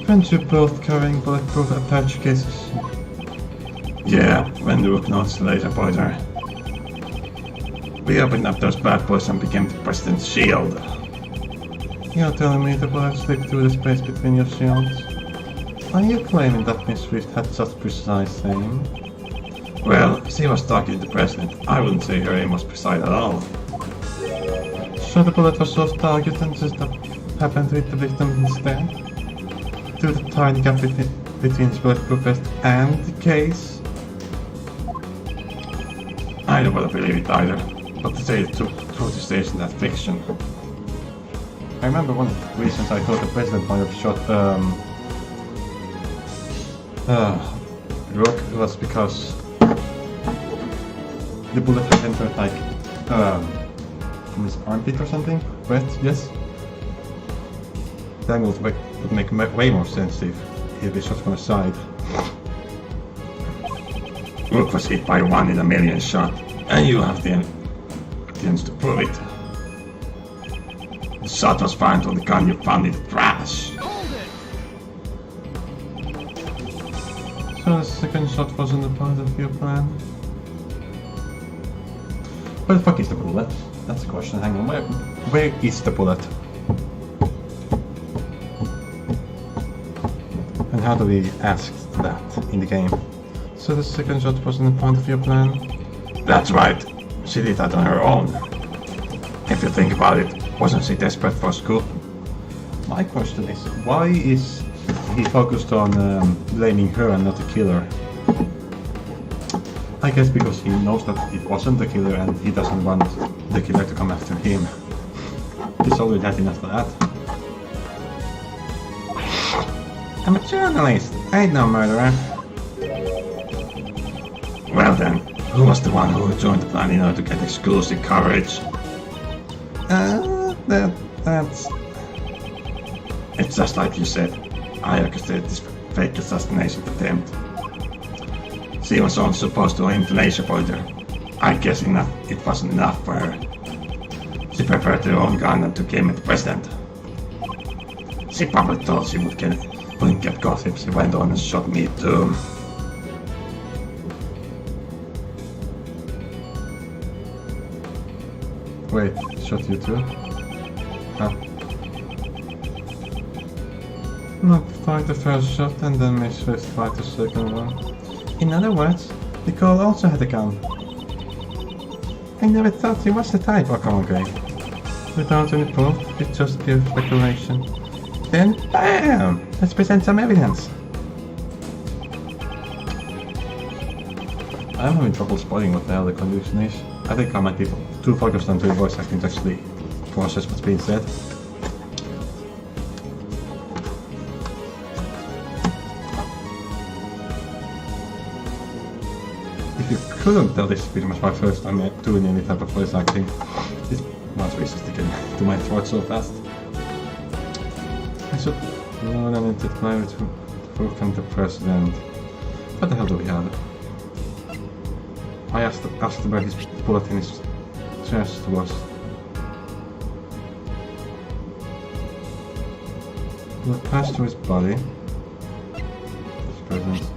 Aren't you both carrying bulletproof Apache cases? Yeah, when the Rook noticed the laser pointer. We opened up those bad boys and became the president's shield. You're telling me the bullet slipped through the space between your shields? Are you claiming that Miss Swift had such precise aim? Well, she was talking to the president. I wouldn't say her aim was precise at all. So the bullet was off target and just happened to hit the victim instead? To the tiny gap between his bulletproof vest and the case? I don't want to believe it either, but to say it took to the station that fiction. I remember one of the reasons I thought the president might have shot Rook was because the bullet had entered like from his armpit or something, right? Yes? That would make way more sense if he'd be shot from the side. Rook was hit by 1 in a million shot, and you have the evidence to prove it. The shot was fired on the gun you found in the trash. So the second shot wasn't a part of your plan? Where the fuck is the bullet? That's the question. Hang on, where is the bullet? how do we ask that in the game? So the second shot wasn't a part of your plan? That's right. She did that on her own. If you think about it, wasn't she desperate for school? My question is, why is he focused on blaming her and not the killer? I guess because he knows that it wasn't the killer and he doesn't want the killer to come after him. He's already had enough for that. I'm a journalist, I ain't no murderer. Well then, who was the one who joined the plan in order to get exclusive coverage? That's... It's just like you said. I orchestrated this fake assassination attempt. She was only supposed to aim the laser pointer. I guess it wasn't enough for her. She preferred her own gun and took aim at the president. She probably thought she wouldn't get caught if she went on and shot me too. Wait, shot you too? Huh? Not fired the first shot and then Miss Swift fired the second one. In other words, Nicole also had a gun. I never thought he was the type. Oh, come on, Gray. Without any proof, it's just pure speculation. Then, BAM! Let's present some evidence. I'm having trouble spotting what the hell the conclusion is. I think I might be too focused on the voice acting to actually process what's being said. If you couldn't tell, this is pretty much my first time doing any type of voice acting. This mouse is sticking to my throat so fast. I should learn an interplay to welcome the president. What the hell do we have? I asked where his bullet in his chest was. Will it pass through his body? His presence.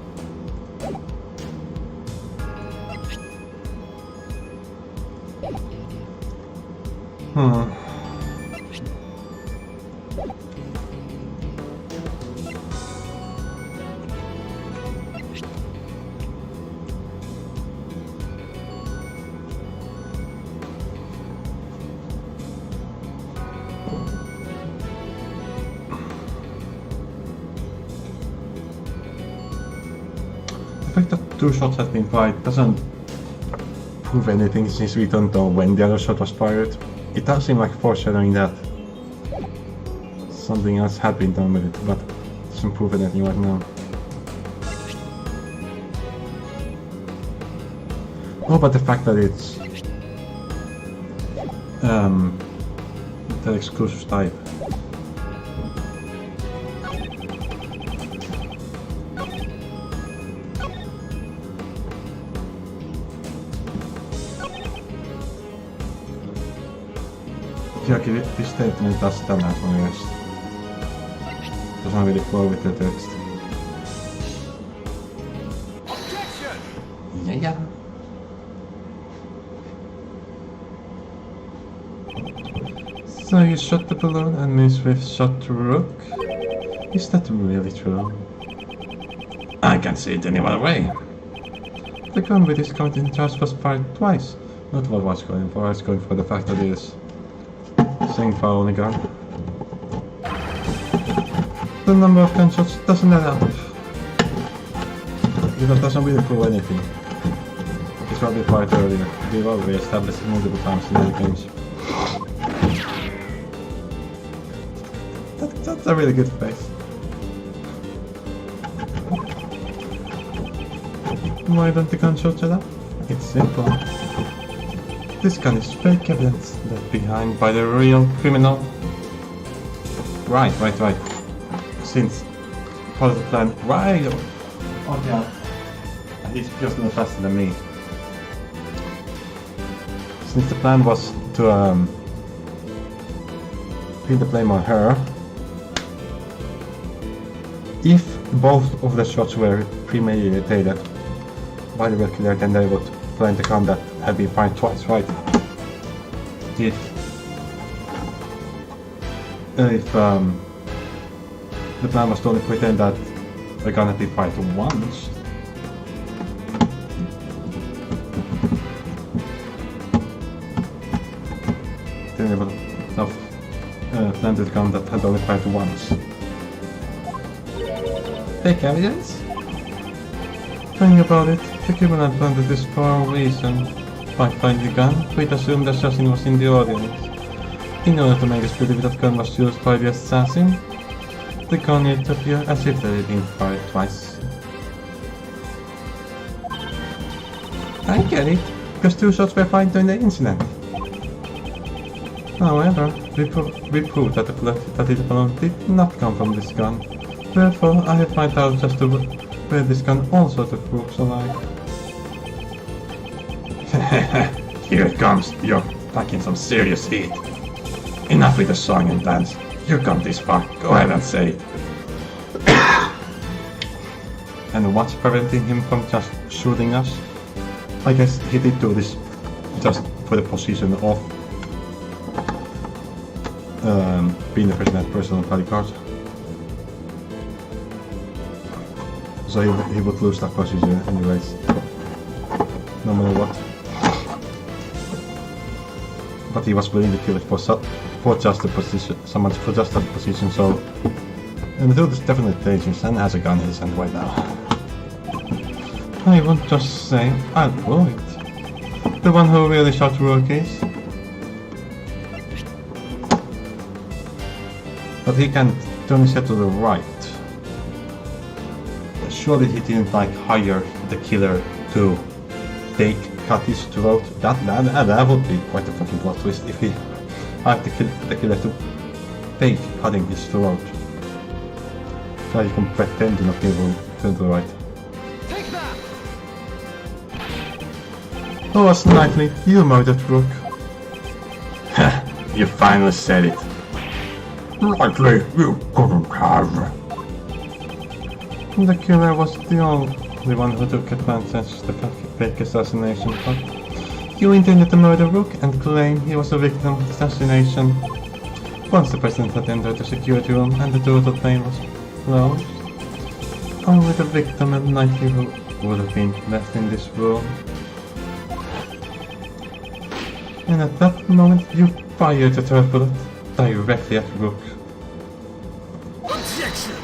The fact that two shots have been fired doesn't prove anything since we don't know when the other shot was fired. It does seem like foreshadowing that something else had been done with it, but it doesn't prove anything right now. Oh, but the fact that it's the exclusive type. Jag visste inte om det stämmer från just. Då som han ville få with the text. Ja. So you shot the balloon and Miss Swift shot the rook? Is that really true? I can't see it any other way. The gun with his count in charge was fired twice. Not what I was going for, I was going for the fact that it is same fire only gun. The number of gunshots doesn't add up. It doesn't really prove anything. It's probably fired earlier. We've already established it multiple times in other games. That's a really good face. Why don't the gunshots add up? It's simple. This gun is fake evidence left behind by the real criminal. Right. Since part of the plan, right? Oh yeah. He's just no faster than me. Since the plan was to pin the blame on her, if both of the shots were premeditated by the real killer, then they would plan the gun that had been fired twice, right? If the plan was to only pretend that We're gonna be fighting once. Then we will have planted gun that had only fired once. Fake evidence? Think about it, the Cuban had planted this for a reason. By finding the gun, we'd assume the assassin was in the audience. In order to make us believe that gun was used by the assassin, the gun needed to appear as if they had been fired twice. I get it, because 2 shots were fired during the incident. However, we proved that the balloon did not come from this gun. Therefore, I have found out just to where this gun also took groups alive. Here it comes. You're packing some serious heat. Enough with the song and dance. You come this far. Go ahead and say it. And what's preventing him from just shooting us? I guess he did do this just for the position of being the president's personal bodyguard. So he would lose that position anyways, no matter what. But he was willing to kill it for just the position, someone for just that position, so... And the dude is definitely dangerous and has a gun in his hand right now. I won't just say, I'll blow it. The one who really shot Rook is. But he can turn his head to the right. Surely he didn't like hire the killer to cut his throat. That would be quite a fucking plot twist if he hired the killer to fake cutting his throat. So he can pretend to not be able to turn to the right. Take that! Oh, Slightly, you murdered Rook. You finally said it. Likely you couldn't have. The killer was the only one who took advantage of the fake assassination plot. You intended to murder Rook and claim he was a victim of assassination. Once the president had entered the security room and the door to the plane was closed, only the victim and Knightley would have been left in this room. And at that moment you fired the third bullet directly at Rook. Objection!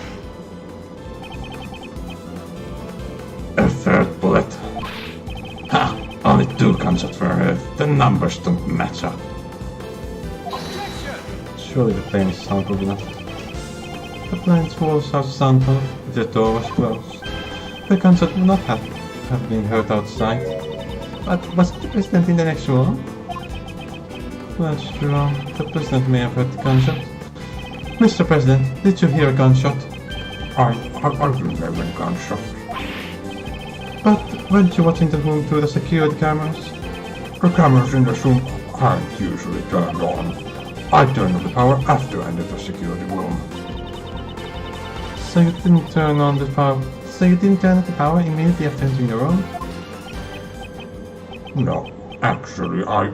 A third bullet. Ha! Only 2 gunshots for her. The numbers don't match up. Objection! Surely the plane is soundproof enough. The plane's walls are soundproof, the door was closed. The gunshot would not have been heard outside. But was the president in the next room? That's true. The president may have heard the gunshot. Mr. President, did you hear a gunshot? I remember a gunshot. But weren't you watching the room through the security cameras? The cameras in the room aren't usually turned on. I turned on the power after I entered the security room. So you didn't turn on the power. So you didn't turn on the power immediately after entering the room? No, actually, I...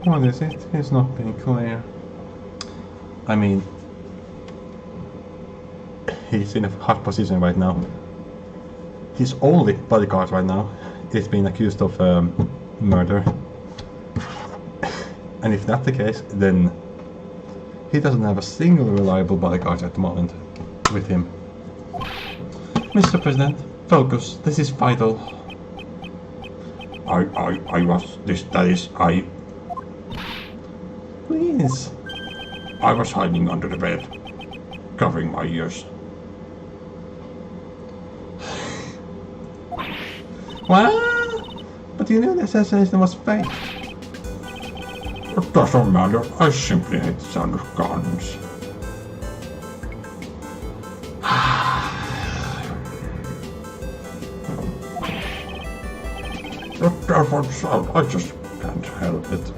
What is it? It's not being clear. I mean, he's in a hard position right now. His only bodyguard right now is being accused of murder. And if that's the case, then he doesn't have a single reliable bodyguard at the moment with him. Mr. President, focus. This is vital. Please. I was hiding under the bed, covering my ears. What? But you knew the assassination was fake. It doesn't matter, I simply hate the sound of guns. It doesn't sound, I just can't help it.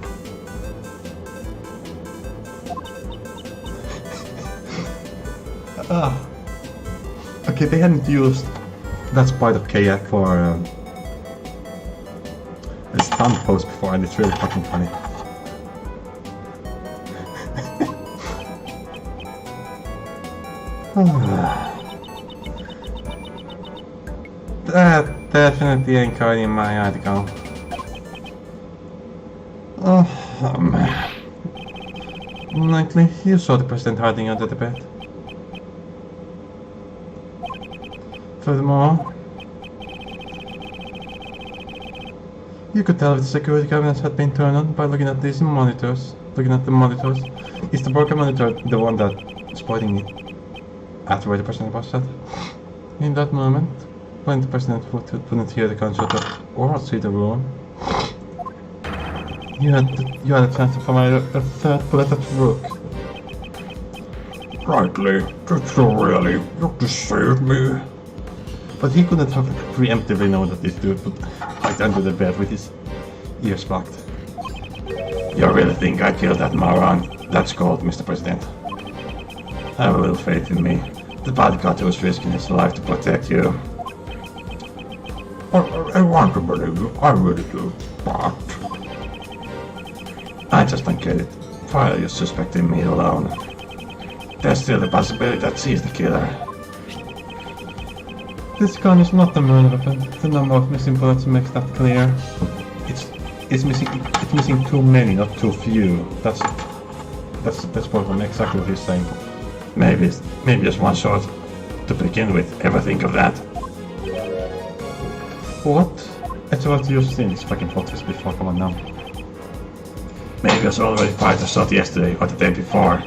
Okay, they hadn't used that part of Kayak for a stunt pose before, and it's really fucking funny. That definitely ain't caught in my article. Oh man. Likely you saw the President hiding under the bed. Furthermore, you could tell if the security cameras had been turned on by looking at these monitors. Looking at the monitors. Is the broken monitor the one that's pointing it at where the President was at? In that moment, when the President wouldn't hear the gunshot or see the room, you had a chance to find a third bullet at work. Rightly, that's so really, you just saved me. But he couldn't have preemptively known that this dude would hide under the bed with his ears blocked. You really think I killed that moron? That's cold, Mr. President. Have a little faith in me. The bodyguard was risking his life to protect you. I want to believe you, I really do, but... I just don't get it. Why are you suspecting me alone? There's still the possibility that she's the killer. This gun is not the murder weapon. The number of missing bullets makes that clear. It's missing too many, not too few. That's what I'm exactly what he's saying. Maybe just one shot. To begin with, ever think of that? What? It's what you've seen this fucking podcast before, come on now. Maybe it was already fired a shot yesterday or the day before.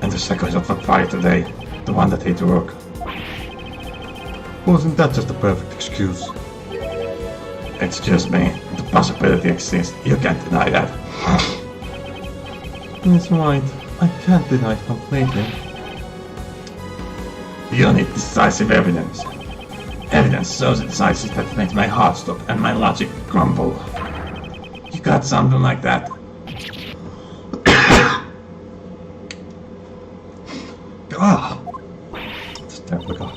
And the second shot was fired today. The one that hit work. Wasn't that just a perfect excuse? Excuse me, the possibility exists. You can't deny that. That's right. I can't deny it completely. You need decisive evidence. Evidence so decisive that makes my heart stop and my logic crumble. You got something like that? Ah! It's terrible.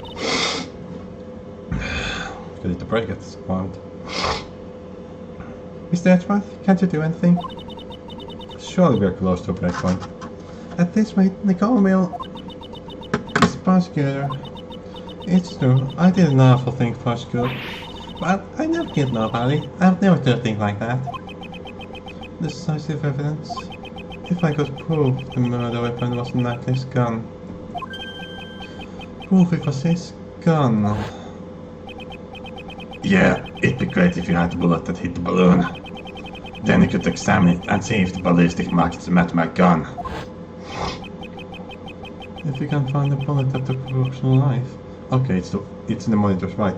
Could hit the break at this point. Mr. Edgeworth, can't you do anything? Surely we're close to a break point. At this rate, Nicole will... Mr. Prosecutor. It's true, I did an awful thing, Prosecutor. But I never killed nobody. I've never done a thing like that. Decisive evidence. If I could prove the murder weapon was Natalie's gun. Prove it was his gun. Yeah, it'd be great if you had the bullet that hit the balloon. Then you could examine it and see if the ballistic markings match my gun. If you can find the bullet that took Brooks' life. Okay, it's in the monitors, right.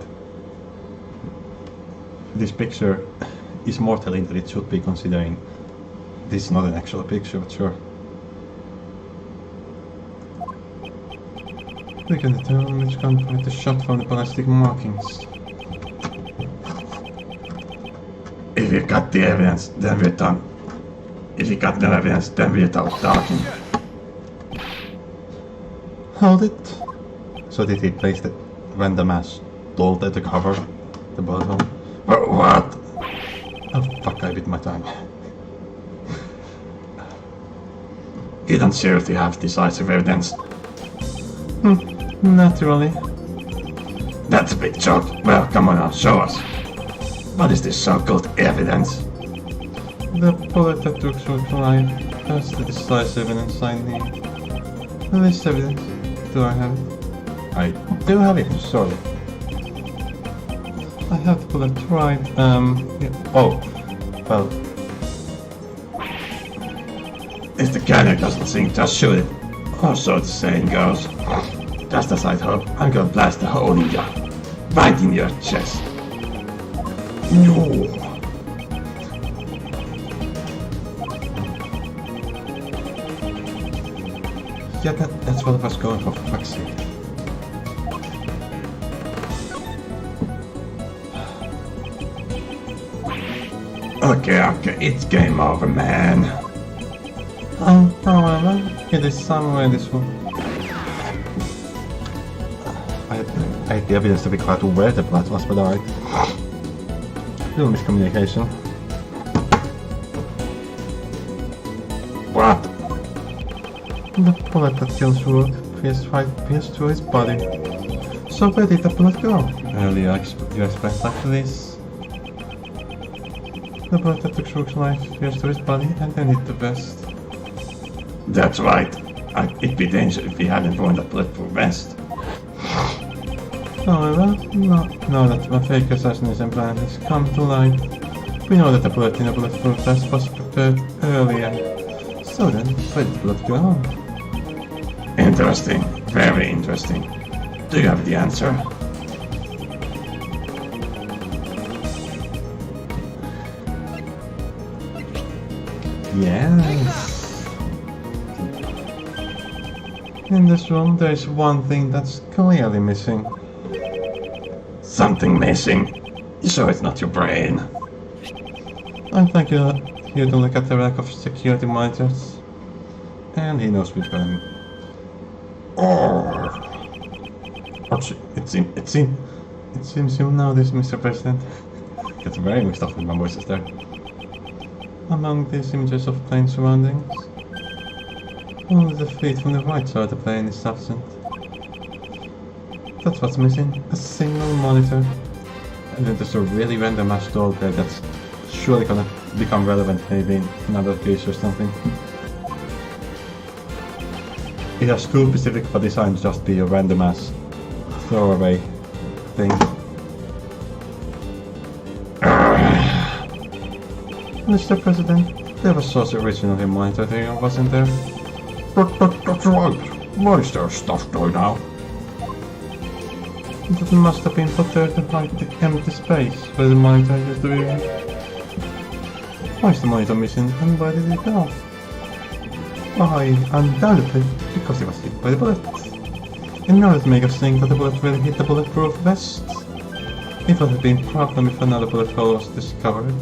This picture is more telling than it should be, considering this is not an actual picture, but sure. We can determine which gun fired the shot from the ballistic markings. If you got the evidence, then we're done. If you got no evidence, then we're done talking. Hold it. So did he place the random ass doll there to cover the bullet hole? What? Oh fuck, I bit my tongue. You don't seriously have decisive evidence. Naturally. That's a big joke. Well, come on now, show us. What is this so-called evidence? The bullet that took Brooks' life. That's the decisive evidence I need. This evidence. Do I have it? I do have it, sorry. I have the bullet right, yeah. Oh, well. If the cannon doesn't sink, just shoot it. Or so the saying goes. Just as I'd hope, I'm gonna blast a hole in you. Right in your chest. No. Yeah, that's what I was going for fuck's sake. Okay, it's game over, man. However, it is somewhere in this room. I had the evidence to be clear to where the blood was, but alright. Little miscommunication. What? The bullet that kills Rook pierced through his body. So where did the bullet go? Earlier, you expressed like this. The bullet that took Shulk's life pierced through his body and then hit the vest. That's right. It'd be dangerous if he hadn't worn the bulletproof vest. However, now that my fake assassination plan has come to light, we know that the bullet in a bulletproof vest was prepared earlier. So then, where did the bullet go? Interesting. Very interesting. Do you have the answer? Yes. In this room, there is one thing that's clearly missing. Something missing. You sure it's not your brain? I think you're here to look at the rack of security monitors. And he knows which one. Or... It seems you know this, Mr. President. Gets very mixed up with my voices there. Among these images of plane surroundings, only the feed from the right side of the plane is absent. That's what's missing, a single monitor. And then there's a really random ass doll there that's surely gonna become relevant maybe in another case or something. It has too specific for design to just be a random ass throwaway thing. Mr. President, there was also originally a monitor there, wasn't there? That's right. Why is there stuff going out? It must have been put there to hide the empty space where the monitor used to be. Why is the monitor missing and where did it go? Why, undoubtedly, because it was hit by the bullet. And now it makes us think that the bullet really hit the bulletproof vest. It would have been a problem if another bullet hole was discovered.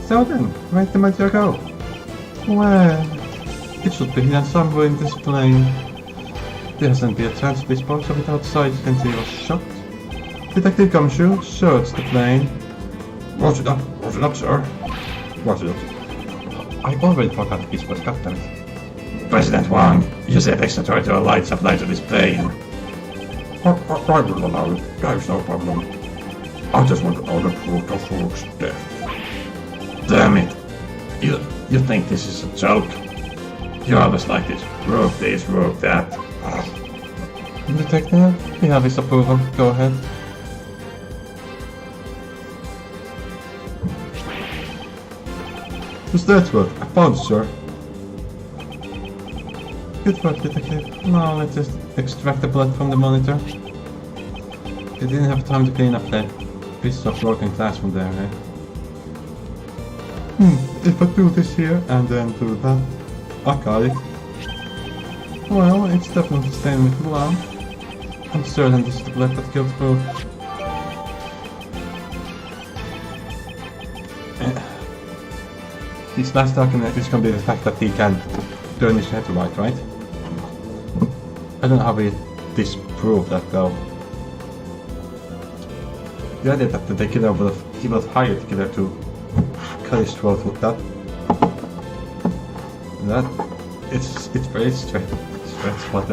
So then, where did the monitor go? Well, it should be hidden somewhere in this plane. There hasn't been a chance to dispose of it outside since he was shot. Detective Gumshoe, search the plane. Watch it up, sir. Watch it up. I already forgot this was Captain. President Wang, you said extraterritorial lights apply to this plane. I will allow it. There's no problem. I just want to know the proof of Hulk's death. Damn it. You think this is a joke? You're always like this. Rogue this, rogue that. Detective, we have his approval. Go ahead. Who's that work? I found it, sir. Good work, Detective. Now let's just extract the blood from the monitor. They didn't have time to clean up that piece of broken glass from there, eh? If I do this here and then do that, I got it. Well, it's definitely stained with blood. I'm certain this is the blood that killed Hulk. His last argument is going to be the fact that he can turn his head right? I don't know how we disprove that though. The idea that the killer would have hired the killer to cut his throat with that it's very stretch, but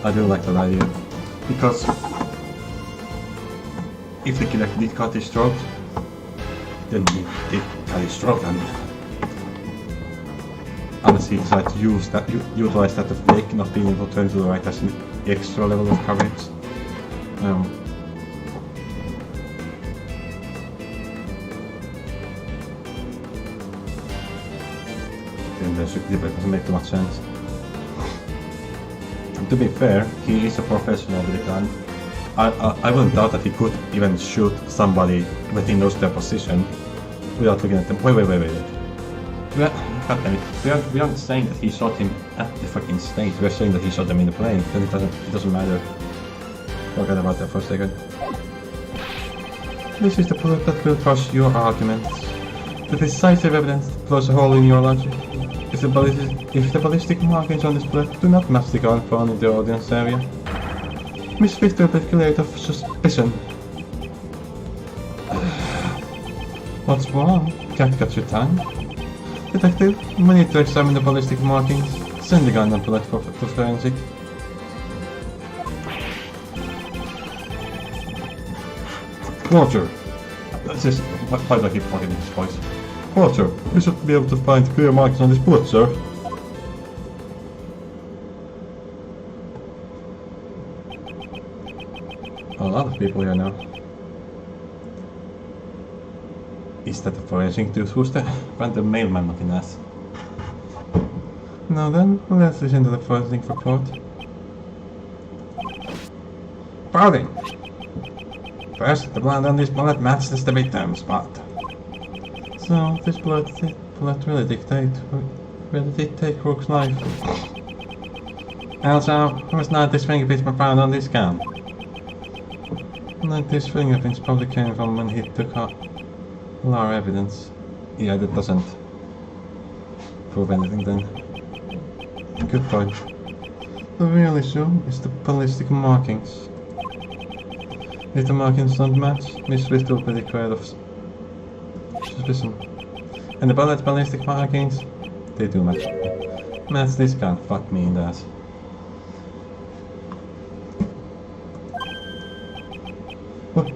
I do like that idea because if the killer did cut his throat, then he did cut his throat, and unless he decided to utilize that of fake not being able to turn to the right as an extra level of coverage. Then the security doesn't make too much sense. To be fair, he is a professional with a gun. I wouldn't doubt that he could even shoot somebody when he knows their position without looking at them. Wait. We aren't saying that he shot him at the fucking stage. We're saying that he shot them in the plane. Then it doesn't matter. Forget about that for a second. This is the bullet that will crush your arguments. The decisive evidence that blows a hole in your logic. If the ballistic markings on this bullet do not match the gun found in the audience area, Miss Victor will be cleared of suspicion. What's wrong? Can't cut your tongue? Detective, we need to examine the ballistic markings. Send the gun and bullet to forensic. Roger. This is... Why do I keep talking in this voice? Roger, we should be able to find clear marks on this bullet, sir. A lot of people here now. Is that the forensic tooth? Who's the random mailman looking ass? Now then, let's listen to the forensic report. Reporting! First, the blood on this bullet matches the victim's blood. So, this bullet really did take Rook's life. Also, there was not this fingerprints were found on this gun. Like these fingerprints probably came from when he took out all our evidence. Yeah, that doesn't prove anything then. Good point. The real issue is the ballistic markings. If the markings don't match, Miss Swift will be declared of suspicion. And the bullet's ballistic markings, they do match. Match this gun, fuck me in the ass.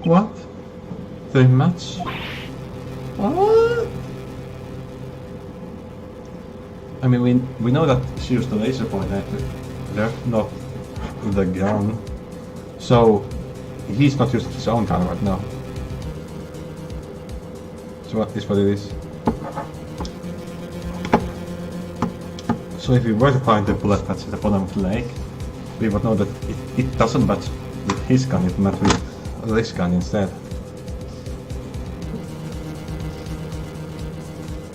What? They match? What? I mean, we know that she used the laser pointer there, not the gun. So, he's not using his own gun right now. So what is what it is. So if we were to find the bullet patch at the bottom of the lake, we would know that it doesn't match with his gun, it matches with this gun instead.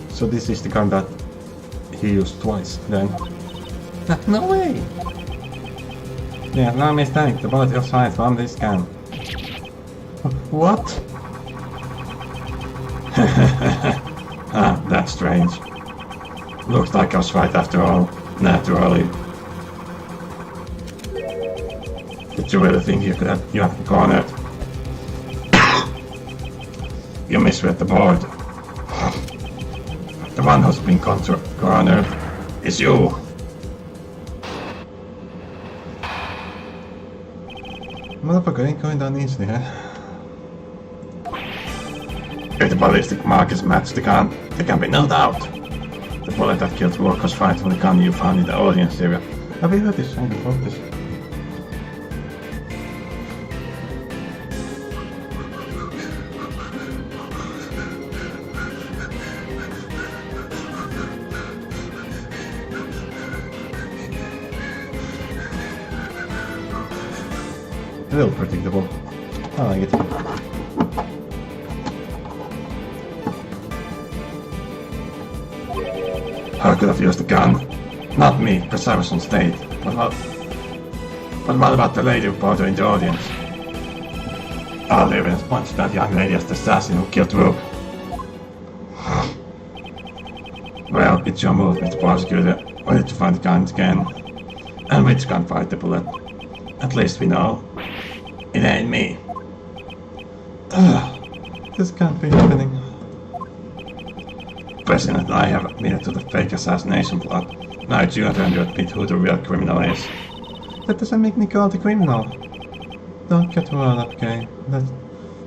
So this is the gun that he used twice then. No way! Yeah, no mistake, the bullet was fired from this gun. What? Ah, that's strange. Looks like I was right after all, naturally. Did you really think you had me cornered? You misread the board. The one who's been cornered is you. Motherfucker ain't going down easily, huh? If the ballistic markers match the gun, there can be no doubt. The bullet that killed Rourke was fired from the gun you found in the audience area. Have you heard this song before? This? A little predictable. I like it. How could have used the gun? Not me, because I was on stage. But what about the lady reporter in the audience? All the evidence points to that young lady as the assassin who killed Rook. Well, it's your move, Mr. Prosecutor. We need to find the gun again. And which gun fired the bullet. At least we know. It ain't me. This can't be happening. President and I have admitted to the fake assassination plot. Now it's your turn to admit who the real criminal is. That doesn't make me call the criminal. Don't get wound up, Kay. Let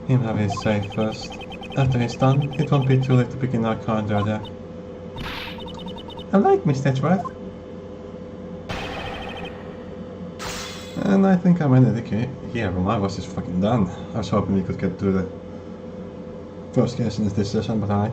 him have his say first. After he's done, it won't be too late to begin our counter there. I like Miss Tetchworth. And I think I'm ended here. My was just fucking done. I was hoping we could get to the first case in this session, but alright.